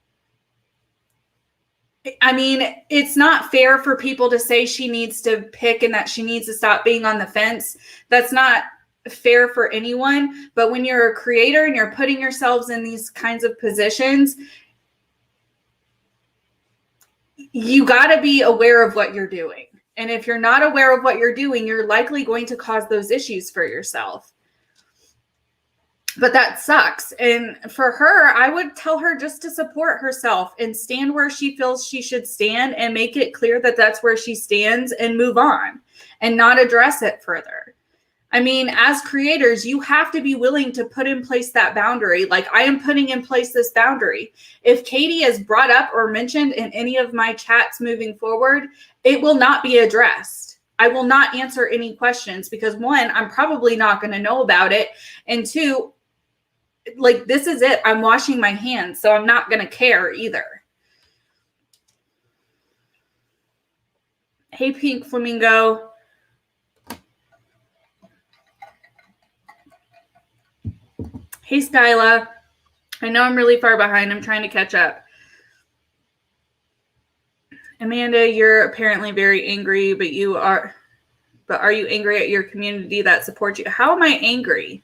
I mean, it's not fair for people to say she needs to pick and that she needs to stop being on the fence. That's not fair for anyone. But when you're a creator and you're putting yourselves in these kinds of positions, you got to be aware of what you're doing. And if you're not aware of what you're doing, you're likely going to cause those issues for yourself. But that sucks. And for her, I would tell her just to support herself and stand where she feels she should stand and make it clear that that's where she stands and move on and not address it further. I mean, as creators, you have to be willing to put in place that boundary. Like, I am putting in place this boundary. If Katie is brought up or mentioned in any of my chats moving forward, it will not be addressed. I will not answer any questions because, one, I'm probably not going to know about it. And two, like, this is it. I'm washing my hands, so I'm not going to care either. Hey, Pink Flamingo. Hey, Skyla. I know I'm really far behind. I'm trying to catch up. Amanda, you're apparently very angry, but are you angry at your community that supports you? How am I angry?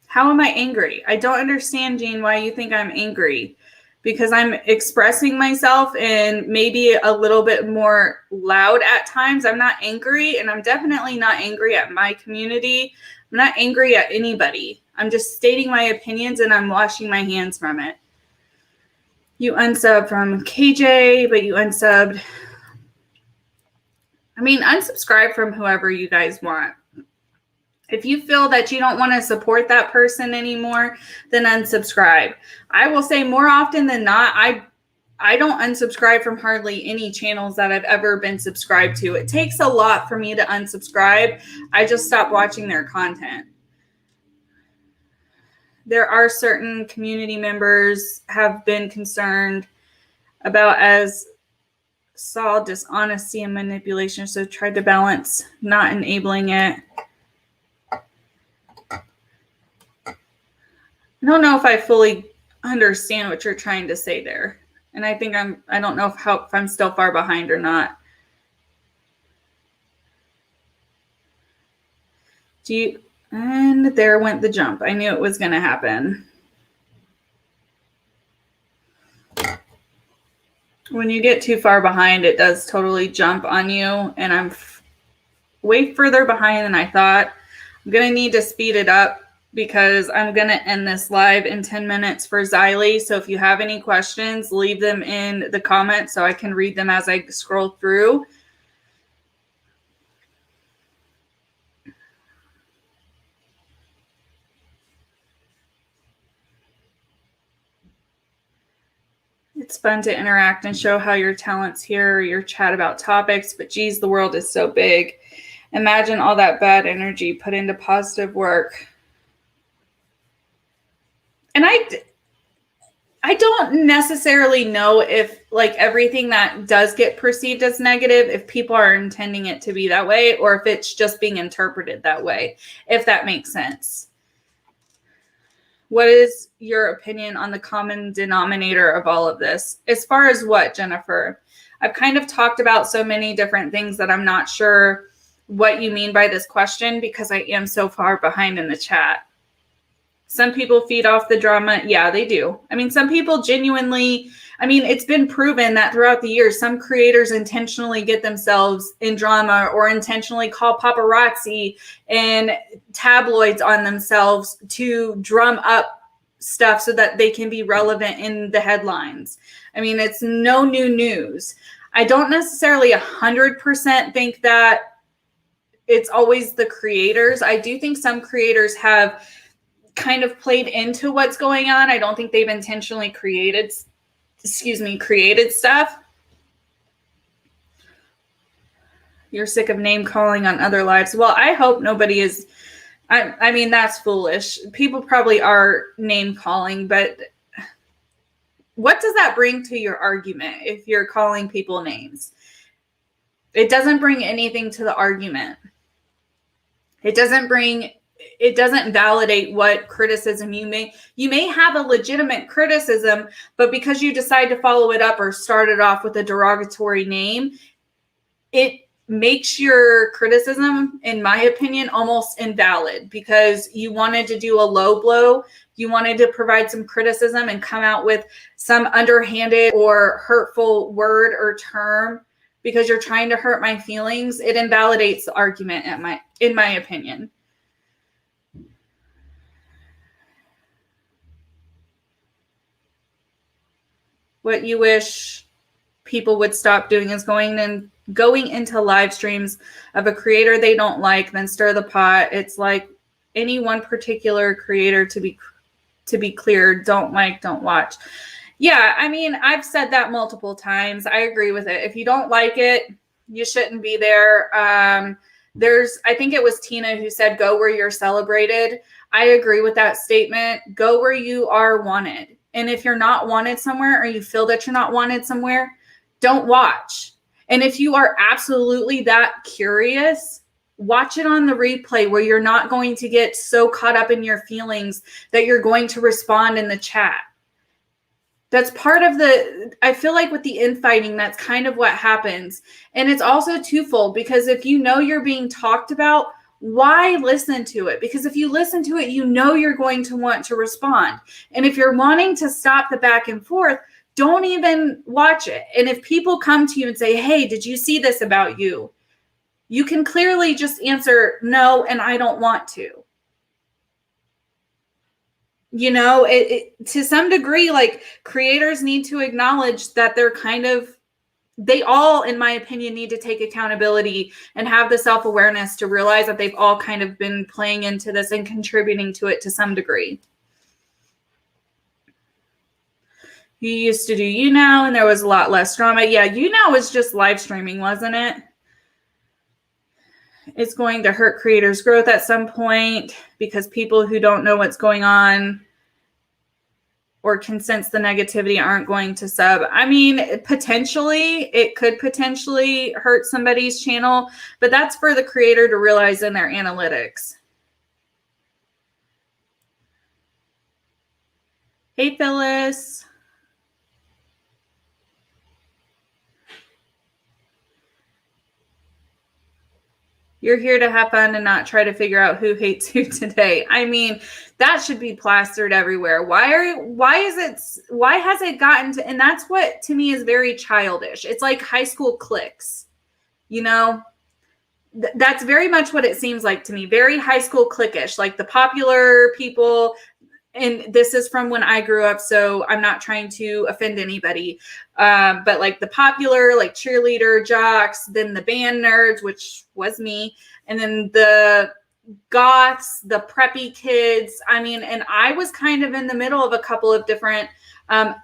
How am I angry? I don't understand, Jean, why you think I'm angry. Because I'm expressing myself and maybe a little bit more loud at times. I'm not angry, and I'm definitely not angry at my community. I'm not angry at anybody. I'm just stating my opinions, and I'm washing my hands from it. You unsubbed from KJ, but you unsubbed. I mean, unsubscribe from whoever you guys want. If you feel that you don't want to support that person anymore, then unsubscribe. I will say more often than not, I don't unsubscribe from hardly any channels that I've ever been subscribed to. It takes a lot for me to unsubscribe. I just stop watching their content. There are certain community members have been concerned about, as saw dishonesty and manipulation, so tried to balance not enabling it. I don't know if I fully understand what you're trying to say there. And I think I don't know if I'm still far behind or not. And there went the jump. I knew it was going to happen. When you get too far behind, it does totally jump on you. And I'm way further behind than I thought. I'm going to need to speed it up, because I'm going to end this live in 10 minutes for Xylee. So if you have any questions, leave them in the comments so I can read them as I scroll through. It's fun to interact and show how your talents here, or your chat about topics, but geez, the world is so big. Imagine all that bad energy put into positive work. And I don't necessarily know if, like, everything that does get perceived as negative, if people are intending it to be that way, or if it's just being interpreted that way, if that makes sense. What is your opinion on the common denominator of all of this? As far as what, Jennifer? I've kind of talked about so many different things that I'm not sure what you mean by this question, because I am so far behind in the chat. Some people feed off the drama. Yeah, they do. I mean, some people genuinely, I mean, it's been proven that throughout the years, some creators intentionally get themselves in drama or intentionally call paparazzi and tabloids on themselves to drum up stuff so that they can be relevant in the headlines. I mean, it's no new news. I don't necessarily 100% think that it's always the creators. I do think some creators have kind of played into what's going on. I don't think they've intentionally created stuff. You're sick of name calling on other lives. Well, I hope nobody is. I mean, that's foolish. People probably are name calling, but what does that bring to your argument if you're calling people names? It doesn't bring anything to the argument. It doesn't validate what criticism you may have a legitimate criticism, but because you decide to follow it up or start it off with a derogatory name, it makes your criticism, in my opinion, almost invalid because you wanted to do a low blow. You wanted to provide some criticism and come out with some underhanded or hurtful word or term because you're trying to hurt my feelings. It invalidates the argument in my opinion. What you wish people would stop doing is going into live streams of a creator they don't like, then stir the pot. It's like any one particular creator, to be clear, don't like, don't watch. Yeah, I mean, I've said that multiple times. I agree with it. If you don't like it, you shouldn't be there. I think it was Tina who said, go where you're celebrated. I agree with that statement. Go where you are wanted. And if you're not wanted somewhere or you feel that you're not wanted somewhere, don't watch. And if you are absolutely that curious, watch it on the replay where you're not going to get so caught up in your feelings that you're going to respond in the chat. That's part of I feel like with the infighting, that's kind of what happens. And it's also twofold because if you know you're being talked about, why listen to it? Because if you listen to it, you know you're going to want to respond. And if you're wanting to stop the back and forth, don't even watch it. And if people come to you and say, hey, did you see this about you? You can clearly just answer no, and I don't want to. You know, to some degree, like creators need to acknowledge that they all, in my opinion, need to take accountability and have the self-awareness to realize that they've all kind of been playing into this and contributing to it to some degree. You used to do YouNow and there was a lot less drama. Yeah, YouNow was just live streaming, wasn't it? It's going to hurt creators' growth at some point because people who don't know what's going on or can sense the negativity aren't going to sub. I mean, it could potentially hurt somebody's channel, but that's for the creator to realize in their analytics. Hey, Phyllis. You're here to have fun and not try to figure out who hates who today. I mean, that should be plastered everywhere. Why has it gotten to, and that's what to me is very childish. It's like high school cliques, you know, that's very much what it seems like to me. Very high school cliquish, like the popular people. And this is from when I grew up, so I'm not trying to offend anybody. But like the popular, like cheerleader jocks, then the band nerds, which was me, and then the goths, the preppy kids. I mean, and I was kind of in the middle of a couple of different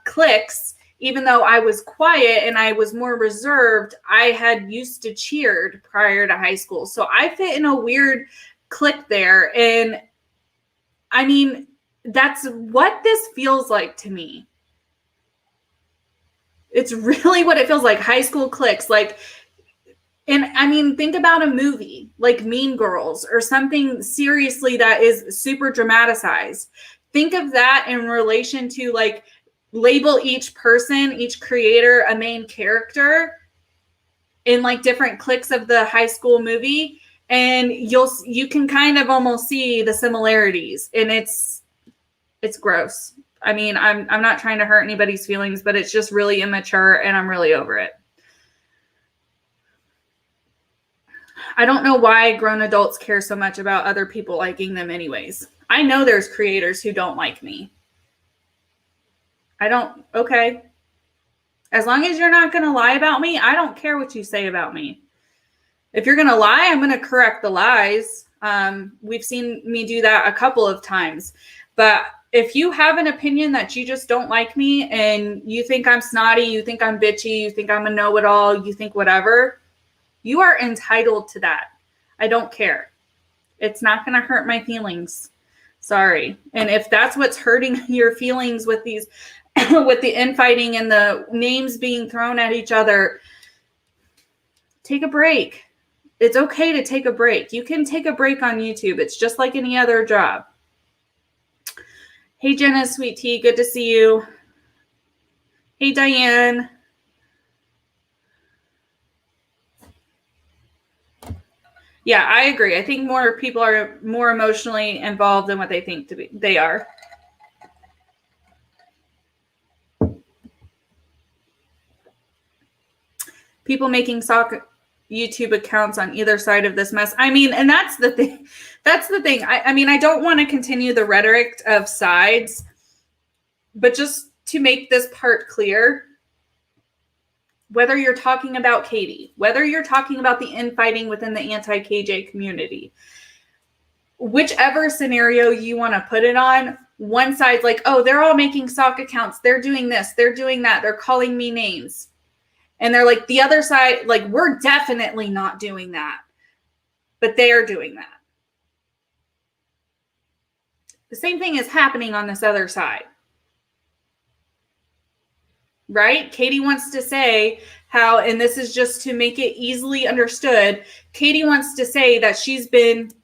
cliques. Even though I was quiet and I was more reserved, I had used to cheered prior to high school. So I fit in a weird clique there. And I mean, that's what this feels like to me. It's really what it feels like. High school cliques. Like, and I mean, think about a movie like Mean Girls or something seriously that is super dramatized. Think of that in relation to like label each person, each creator, a main character in like different cliques of the high school movie. And you can kind of almost see the similarities, and it's gross. I mean, I'm not trying to hurt anybody's feelings, but it's just really immature and I'm really over it. I don't know why grown adults care so much about other people liking them anyways. I know there's creators who don't like me. Okay. As long as you're not going to lie about me, I don't care what you say about me. If you're going to lie, I'm going to correct the lies. We've seen me do that a couple of times. But if you have an opinion that you just don't like me and you think I'm snotty, you think I'm bitchy, you think I'm a know-it-all, you think whatever, you are entitled to that. I don't care. It's not going to hurt my feelings. Sorry. And if that's what's hurting your feelings with these, with the infighting and the names being thrown at each other, take a break. It's okay to take a break. You can take a break on YouTube. It's just like any other job. Hey, Jenna, sweet tea. Good to see you. Hey, Diane. Yeah, I agree. I think more people are more emotionally involved than what they think they are. People making soccer YouTube accounts on either side of this mess. I mean, and that's the thing. That's the thing. I mean, I don't want to continue the rhetoric of sides, but just to make this part clear, whether you're talking about Katie, whether you're talking about the infighting within the anti-KJ community, whichever scenario you want to put it on, one side's like, oh, they're all making sock accounts. They're doing this. They're doing that. They're calling me names. And they're like, the other side, like, we're definitely not doing that. But they're doing that. The same thing is happening on this other side. Right? Katie wants to say how, and this is just to make it easily understood, Katie wants to say that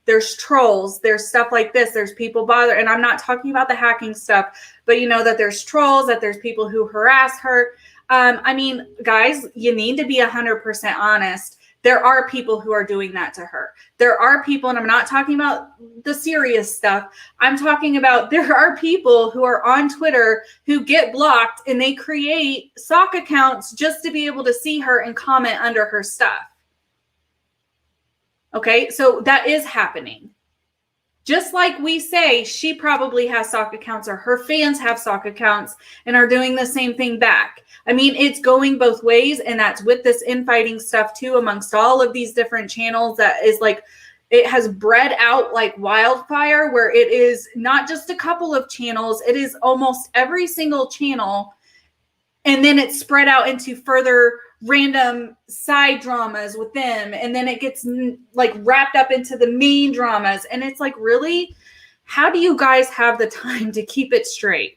there's trolls, there's stuff like this, there's people bother, and I'm not talking about the hacking stuff, but you know that there's trolls, that there's people who harass her. I mean, guys, you need to be 100% honest. There are people who are doing that to her. There are people, and I'm not talking about the serious stuff. I'm talking about there are people who are on Twitter who get blocked and they create sock accounts just to be able to see her and comment under her stuff. Okay, so that is happening. Just like we say, she probably has sock accounts or her fans have sock accounts and are doing the same thing back. I mean, it's going both ways, and that's with this infighting stuff too amongst all of these different channels that is like, it has bred out like wildfire where it is not just a couple of channels, it is almost every single channel. And then it's spread out into further random side dramas with them. And then it gets like wrapped up into the main dramas. And it's like, really? How do you guys have the time to keep it straight?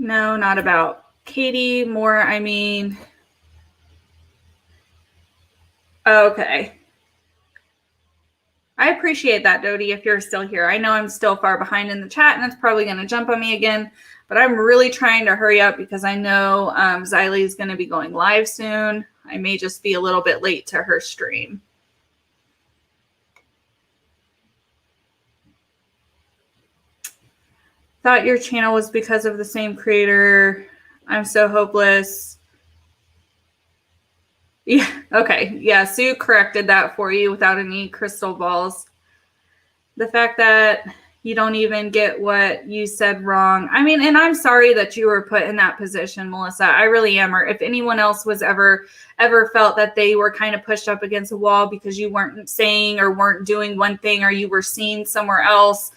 No, not about Katie. More, I mean, okay. I appreciate that, Dodie, if you're still here. I know I'm still far behind in the chat, and it's probably going to jump on me again, but I'm really trying to hurry up because I know Xylee is going to be going live soon. I may just be a little bit late to her stream. Thought your channel was because of the same creator. I'm so hopeless. Yeah, okay. Yeah, Sue corrected that for you without any crystal balls. The fact that you don't even get what you said wrong. I mean, and I'm sorry that you were put in that position, Melissa. I really am. Or if anyone else was ever felt that they were kind of pushed up against a wall because you weren't saying or weren't doing one thing or you were seen somewhere else.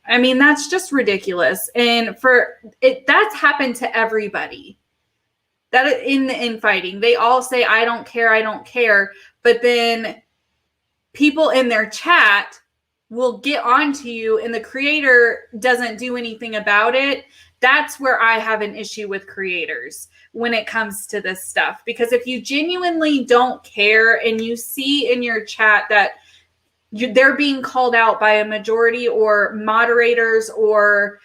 I mean, that's just ridiculous. And that's happened to everybody. That in the infighting, they all say, I don't care, I don't care. But then people in their chat will get onto you and the creator doesn't do anything about it. That's where I have an issue with creators when it comes to this stuff. Because if you genuinely don't care and you see in your chat that they're being called out by a majority or moderators, or,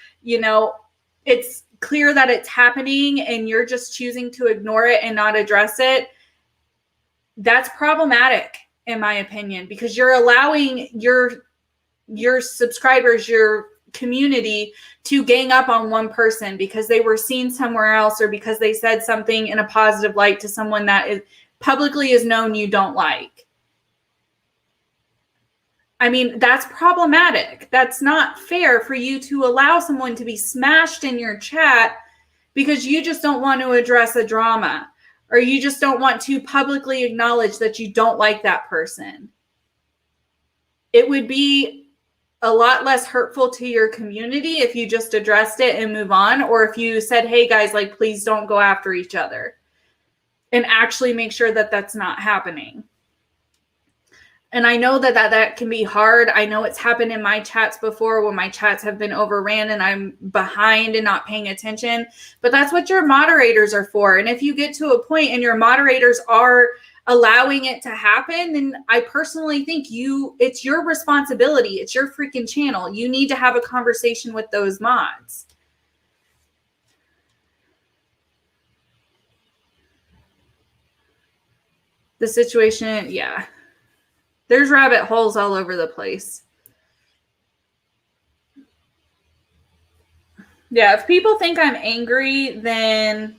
it's clear that it's happening and you're just choosing to ignore it and not address it. That's problematic, in my opinion, because you're allowing your subscribers, your community, to gang up on one person because they were seen somewhere else, or because they said something in a positive light to someone that is publicly is known you don't like. I mean, that's problematic. That's not fair for you to allow someone to be smashed in your chat because you just don't want to address a drama, or you just don't want to publicly acknowledge that you don't like that person. It would be a lot less hurtful to your community if you just addressed it and move on, or if you said, hey guys, like, please don't go after each other, and actually make sure that that's not happening. And I know that can be hard. I know it's happened in my chats before when my chats have been overran and I'm behind and not paying attention. But that's what your moderators are for. And if you get to a point and your moderators are allowing it to happen, then I personally think it's your responsibility. It's your freaking channel. You need to have a conversation with those mods. The situation, yeah. There's rabbit holes all over the place. Yeah, if people think I'm angry, then,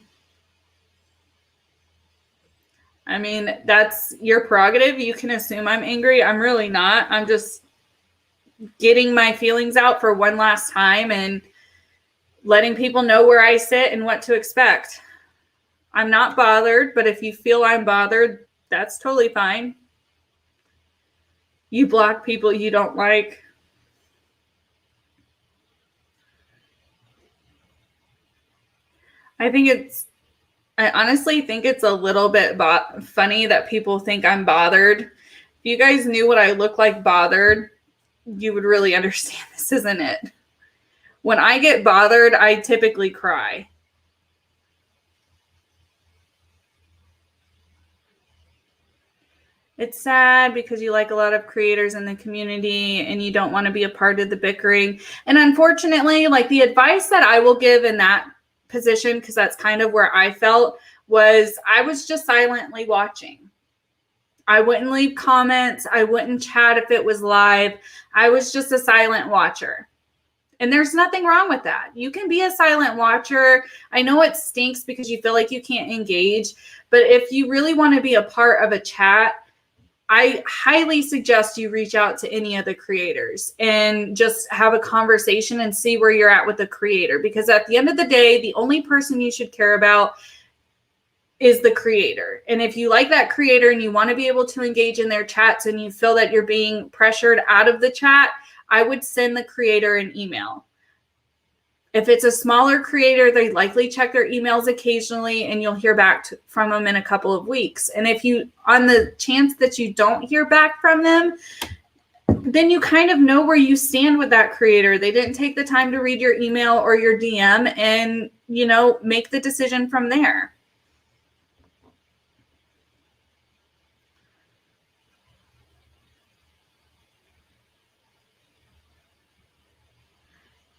I mean, that's your prerogative. You can assume I'm angry. I'm really not. I'm just getting my feelings out for one last time and letting people know where I sit and what to expect. I'm not bothered, but if you feel I'm bothered, that's totally fine. You block people you don't like. I honestly think it's a little bit funny that people think I'm bothered. If you guys knew what I look like bothered, you would really understand this isn't it. When I get bothered, I typically cry. It's sad because you like a lot of creators in the community and you don't want to be a part of the bickering. And unfortunately, like, the advice that I will give in that position, because that's kind of where I felt, was I was just silently watching. I wouldn't leave comments. I wouldn't chat if it was live. I was just a silent watcher. And there's nothing wrong with that. You can be a silent watcher. I know it stinks because you feel like you can't engage, but if you really want to be a part of a chat, I highly suggest you reach out to any of the creators and just have a conversation and see where you're at with the creator. Because at the end of the day, the only person you should care about is the creator. And if you like that creator and you want to be able to engage in their chats and you feel that you're being pressured out of the chat, I would send the creator an email. If it's a smaller creator, they likely check their emails occasionally and you'll hear back from them in a couple of weeks. And if you, on the chance that you don't hear back from them, then you kind of know where you stand with that creator. They didn't take the time to read your email or your DM, and, make the decision from there.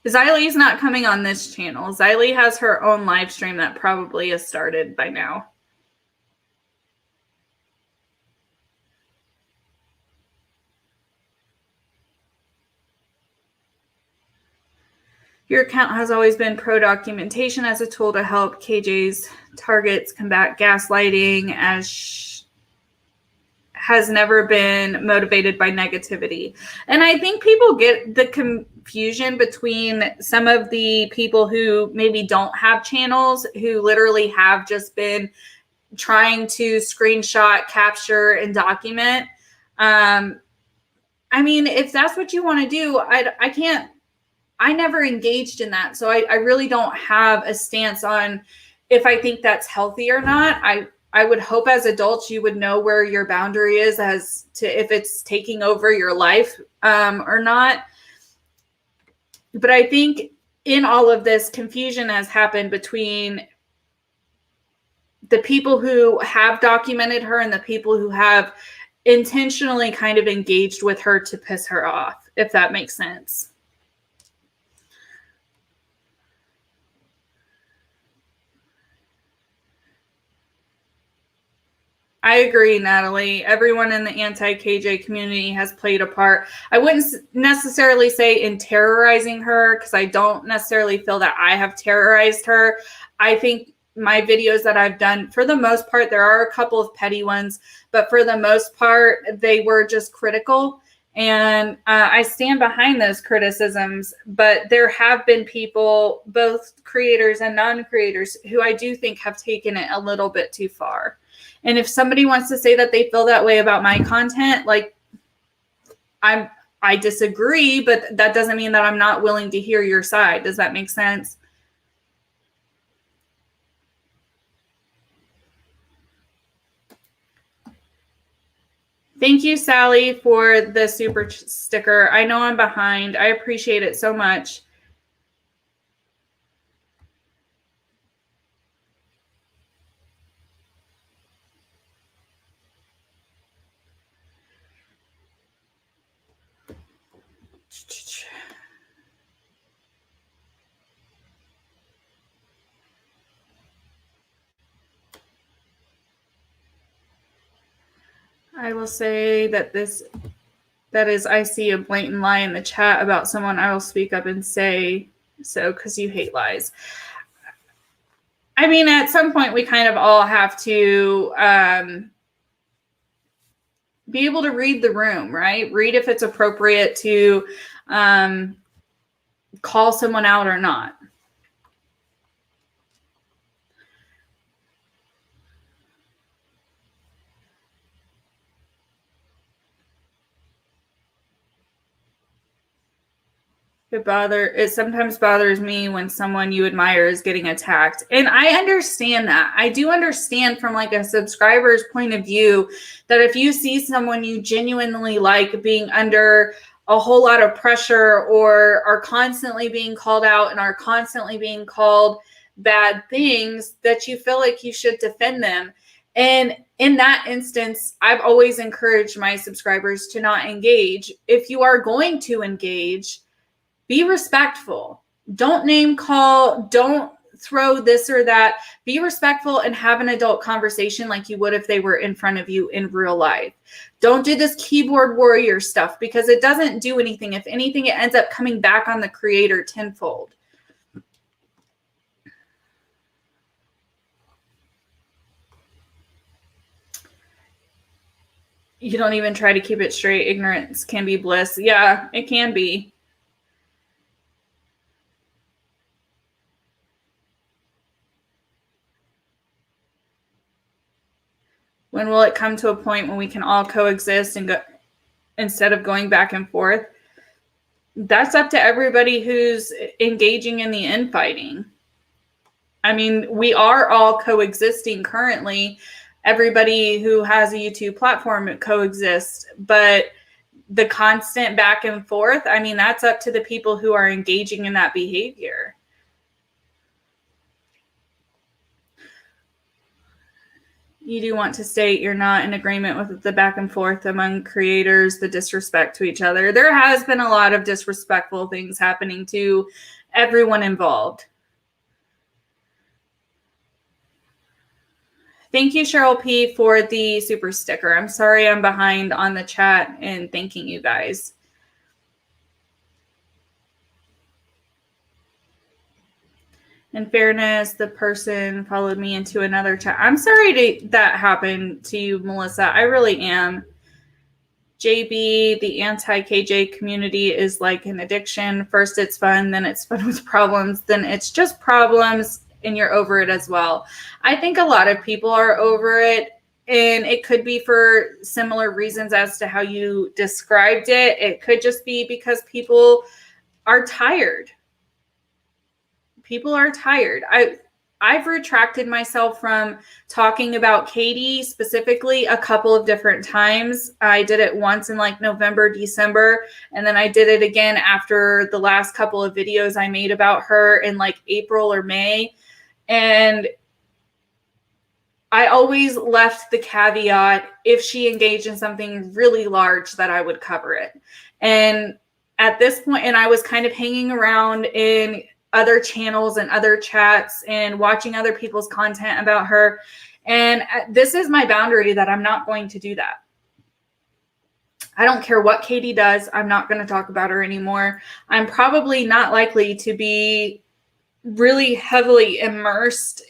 Xylee's not coming on this channel. Xylee has her own live stream that probably has started by now. Your account has always been pro-documentation as a tool to help KJ's targets combat gaslighting, has never been motivated by negativity. And I think people get the confusion between some of the people who maybe don't have channels, who literally have just been trying to screenshot, capture, and document. I mean, if that's what you want to do, I never engaged in that. So I really don't have a stance on if I think that's healthy or not. I would hope as adults you would know where your boundary is as to if it's taking over your life or not. But I think in all of this, confusion has happened between the people who have documented her and the people who have intentionally kind of engaged with her to piss her off, if that makes sense. I agree, Natalie. Everyone in the anti-KJ community has played a part. I wouldn't necessarily say in terrorizing her, because I don't necessarily feel that I have terrorized her. I think my videos that I've done, for the most part, there are a couple of petty ones, but for the most part, they were just critical. And I stand behind those criticisms, but there have been people, both creators and non-creators, who I do think have taken it a little bit too far. And if somebody wants to say that they feel that way about my content, like, I disagree, but that doesn't mean that I'm not willing to hear your side. Does that make sense? Thank you, Sally, for the super sticker. I know I'm behind. I appreciate it so much. I will say that I see a blatant lie in the chat about someone. I will speak up and say so, because you hate lies. I mean, at some point we kind of all have to be able to read the room, right? Read if it's appropriate to call someone out or not. It sometimes bothers me when someone you admire is getting attacked. And I understand that. I do understand from like a subscriber's point of view that if you see someone you genuinely like being under a whole lot of pressure, or are constantly being called out and are constantly being called bad things, that you feel like you should defend them. And in that instance, I've always encouraged my subscribers to not engage. If you are going to engage, be respectful. Don't name call. Don't throw this or that. Be respectful and have an adult conversation like you would if they were in front of you in real life. Don't do this keyboard warrior stuff, because it doesn't do anything. If anything, it ends up coming back on the creator tenfold. You don't even try to keep it straight. Ignorance can be bliss. Yeah, it can be. When will it come to a point when we can all coexist and go, instead of going back and forth? That's up to everybody who's engaging in the infighting. I mean, we are all coexisting currently. Everybody who has a YouTube platform coexists, but the constant back and forth, I mean, that's up to the people who are engaging in that behavior. You do want to state you're not in agreement with the back and forth among creators, the disrespect to each other. There has been a lot of disrespectful things happening to everyone involved. Thank you, Cheryl P., for the super sticker. I'm sorry I'm behind on the chat and thanking you guys. In fairness, the person followed me into another chat. I'm sorry that happened to you, Melissa. I really am. JB, the anti-KJ community is like an addiction. First it's fun, then it's fun with problems, then it's just problems, and you're over it as well. I think a lot of people are over it, and it could be for similar reasons as to how you described it. It could just be because people are tired. People are tired. I've retracted myself from talking about Katie specifically a couple of different times. I did it once in like November, December, and then I did it again after the last couple of videos I made about her in like April or May. And I always left the caveat, if she engaged in something really large, that I would cover it. And at this point, and I was kind of hanging around in other channels and other chats and watching other people's content about her. And this is my boundary, that I'm not going to do that. I don't care what Katie does. I'm not going to talk about her anymore. I'm probably not likely to be really heavily immersed,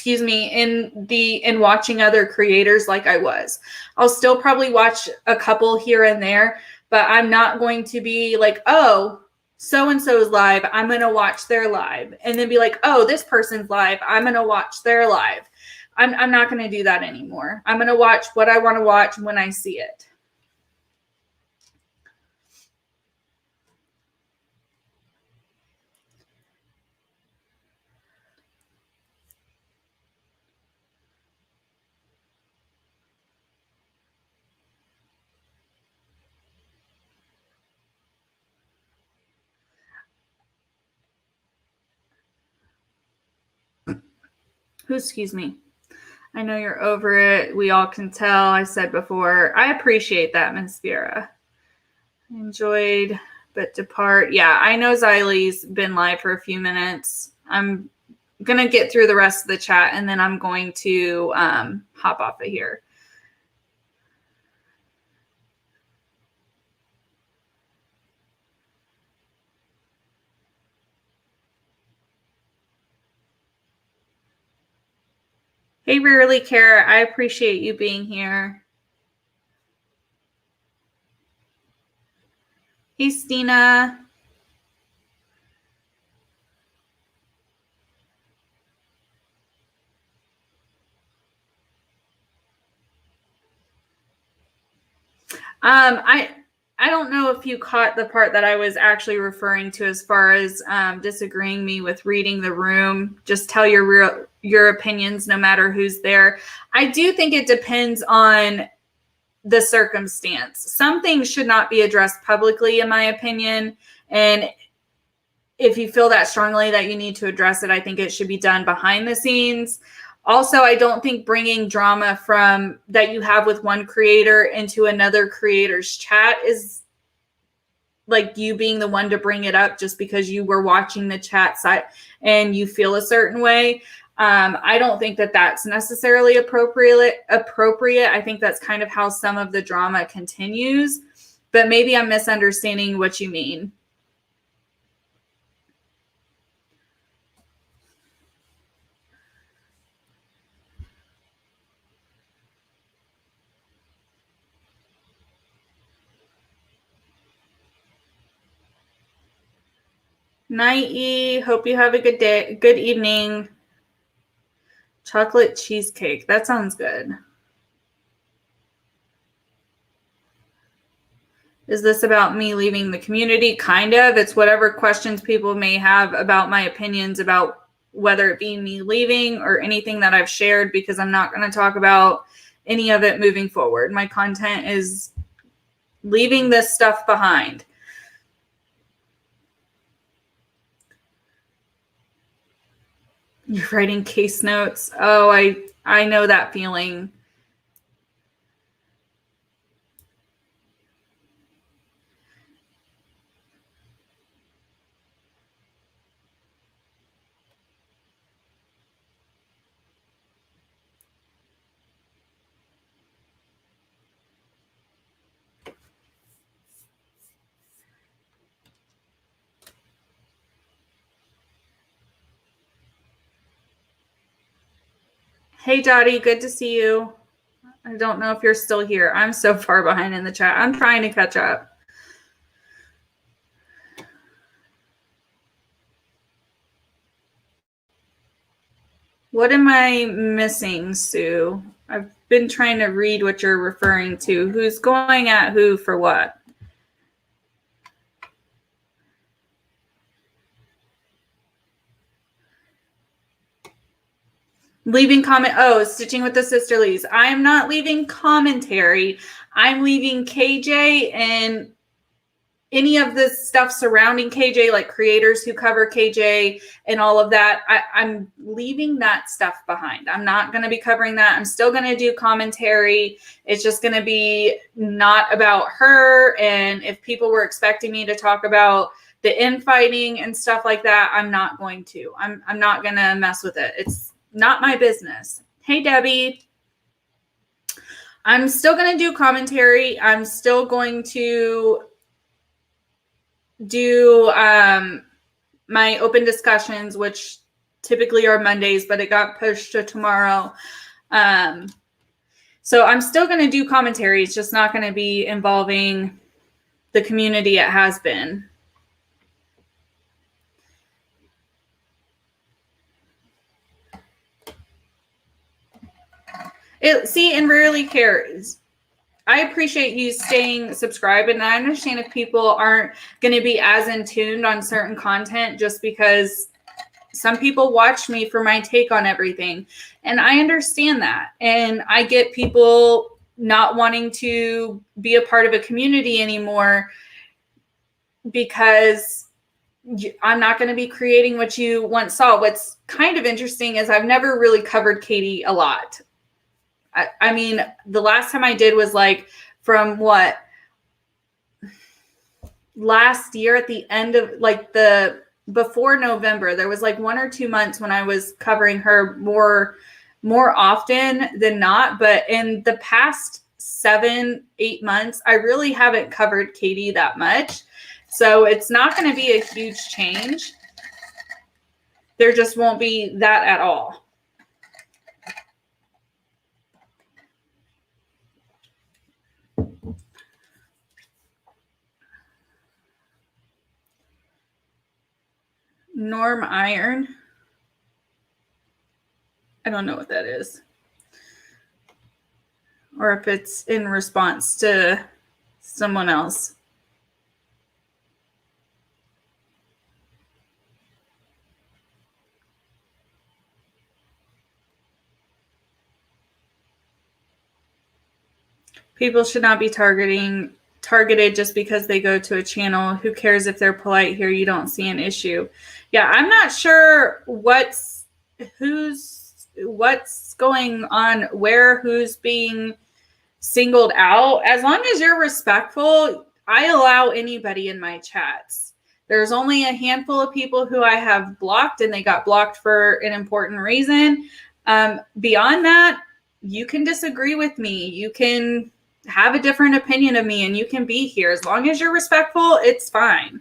in watching other creators like I was. I'll still probably watch a couple here and there, but I'm not going to be like, oh, so-and-so's live, I'm going to watch their live. And then be like, oh, this person's live, I'm going to watch their live. I'm not going to do that anymore. I'm going to watch what I want to watch when I see it. Excuse me. I know you're over it. We all can tell. I said before, I appreciate that, Miss Vera. Enjoyed, but depart. Yeah, I know Xylie's been live for a few minutes. I'm going to get through the rest of the chat, and then I'm going to hop off of here. Hey, Rarely Care, I appreciate you being here. Hey, Stina. I don't know if you caught the part that I was actually referring to as far as disagreeing me with reading the room. Just tell your opinions no matter who's there. I do think it depends on the circumstance. Some things should not be addressed publicly, in my opinion. And if you feel that strongly that you need to address it, I think it should be done behind the scenes. Also, I don't think bringing drama from that you have with one creator into another creator's chat is like you being the one to bring it up just because you were watching the chat site and you feel a certain way. I don't think that that's necessarily appropriate. I think that's kind of how some of the drama continues, but maybe I'm misunderstanding what you mean. Night-y. Hope you have a good day. Good evening. Chocolate cheesecake. That sounds good. Is this about me leaving the community? Kind of. It's whatever questions people may have about my opinions about whether it be me leaving or anything that I've shared, because I'm not going to talk about any of it moving forward. My content is leaving this stuff behind. You're writing case notes. Oh, I know that feeling. Hey, Dottie, good to see you. I don't know if you're still here. I'm so far behind in the chat. I'm trying to catch up. What am I missing, Sue? I've been trying to read what you're referring to. Who's going at who for what? Leaving comment. Oh, stitching with the sisterlies. I am not leaving commentary. I'm leaving KJ and any of the stuff surrounding KJ, like creators who cover KJ and all of that, I'm leaving that stuff behind. I'm not going to be covering that. I'm still going to do commentary. It's just going to be not about her. And if people were expecting me to talk about the infighting and stuff like that, I'm not going to. I'm not going to mess with it. It's not my business. Hey, Debbie. I'm still going to do commentary. I'm still going to do my open discussions, which typically are Mondays, but it got pushed to tomorrow. So I'm still going to do commentary. It's just not going to be involving the community it has been. And rarely cares. I appreciate you staying subscribed, and I understand if people aren't going to be as in tuned on certain content just because some people watch me for my take on everything. And I understand that. And I get people not wanting to be a part of a community anymore because I'm not going to be creating what you once saw. What's kind of interesting is I've never really covered Katie a lot. I mean, the last time I did was like from last year at the end of like before November. There was like 1 or 2 months when I was covering her more often than not. But in the past 7-8 months, I really haven't covered Katie that much. So it's not going to be a huge change. There just won't be that at all. Norm Iron. I don't know what that is. Or if it's in response to someone else. People should not be targeted just because they go to a channel. Who cares if they're polite here? You don't see an issue. Yeah, I'm not sure what's going on, where, who's being singled out. As long as you're respectful, I allow anybody in my chats. There's only a handful of people who I have blocked, and they got blocked for an important reason. Beyond that, you can disagree with me. You can have a different opinion of me, and you can be here. As long as you're respectful, it's fine.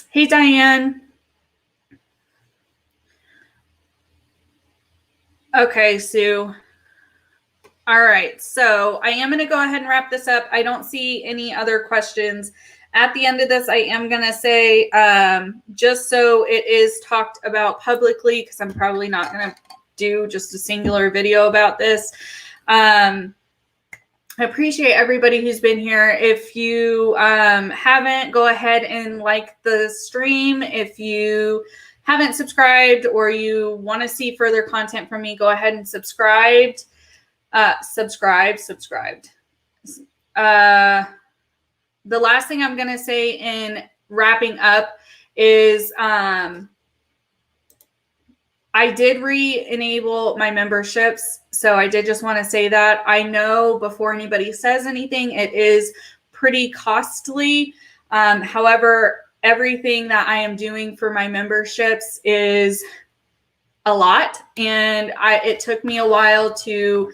Hey, Diane. Okay, Sue. All right, so I am going to go ahead and wrap this up. I don't see any other questions. At the end of this, I am going to say, just so it is talked about publicly, because I'm probably not going to do just a singular video about this. I appreciate everybody who's been here. If you haven't, go ahead and like the stream. If you haven't subscribed or you want to see further content from me, go ahead and subscribed. Subscribed. The last thing I'm going to say in wrapping up is I did re-enable my memberships. So I did just want to say that. I know before anybody says anything, it is pretty costly. However, everything that I am doing for my memberships is a lot. And it took me a while to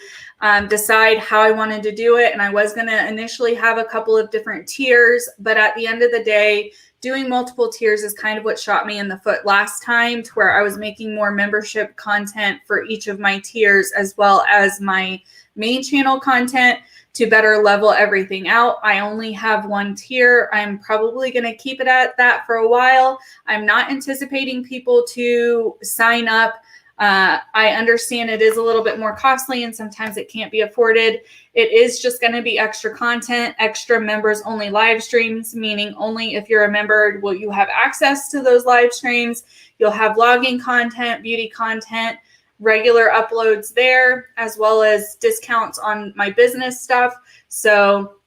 decide how I wanted to do it. And I was going to initially have a couple of different tiers, but at the end of the day, doing multiple tiers is kind of what shot me in the foot last time, to where I was making more membership content for each of my tiers, as well as my main channel content, to better level everything out. I only have one tier. I'm probably going to keep it at that for a while. I'm not anticipating people to sign up. I understand it is a little bit more costly, and sometimes it can't be afforded. It is just going to be extra content, extra members only live streams, meaning only if you're a member will you have access to those live streams. You'll have vlogging content, beauty content, regular uploads there, as well as discounts on my business stuff. So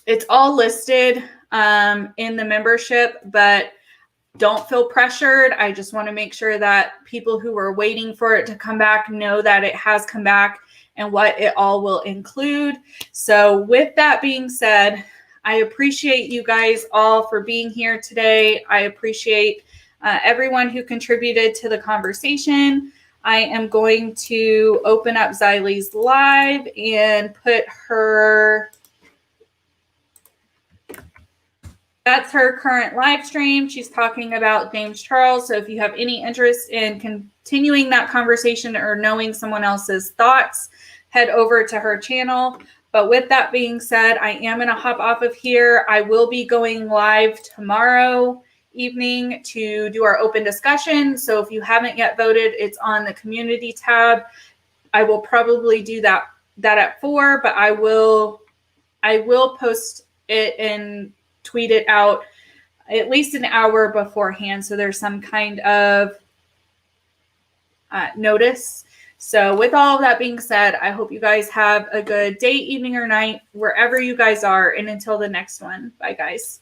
it's all listed in the membership, but don't feel pressured. I just want to make sure that people who are waiting for it to come back know that it has come back and what it all will include. So with that being said, I appreciate you guys all for being here today. I appreciate everyone who contributed to the conversation. I am going to open up Xylie's live and put her, that's her current live stream. She's talking about James Charles. So if you have any interest in continuing that conversation or knowing someone else's thoughts, head over to her channel. But with that being said, I am going to hop off of here. I will be going live tomorrow evening to do our open discussion. So if you haven't yet voted, it's on the community tab. I will probably do that at 4, but I will post it and tweet it out at least an hour beforehand, so there's some kind of notice. So with all of that being said, I hope you guys have a good day, evening, or night, wherever you guys are. And until the next one, bye guys.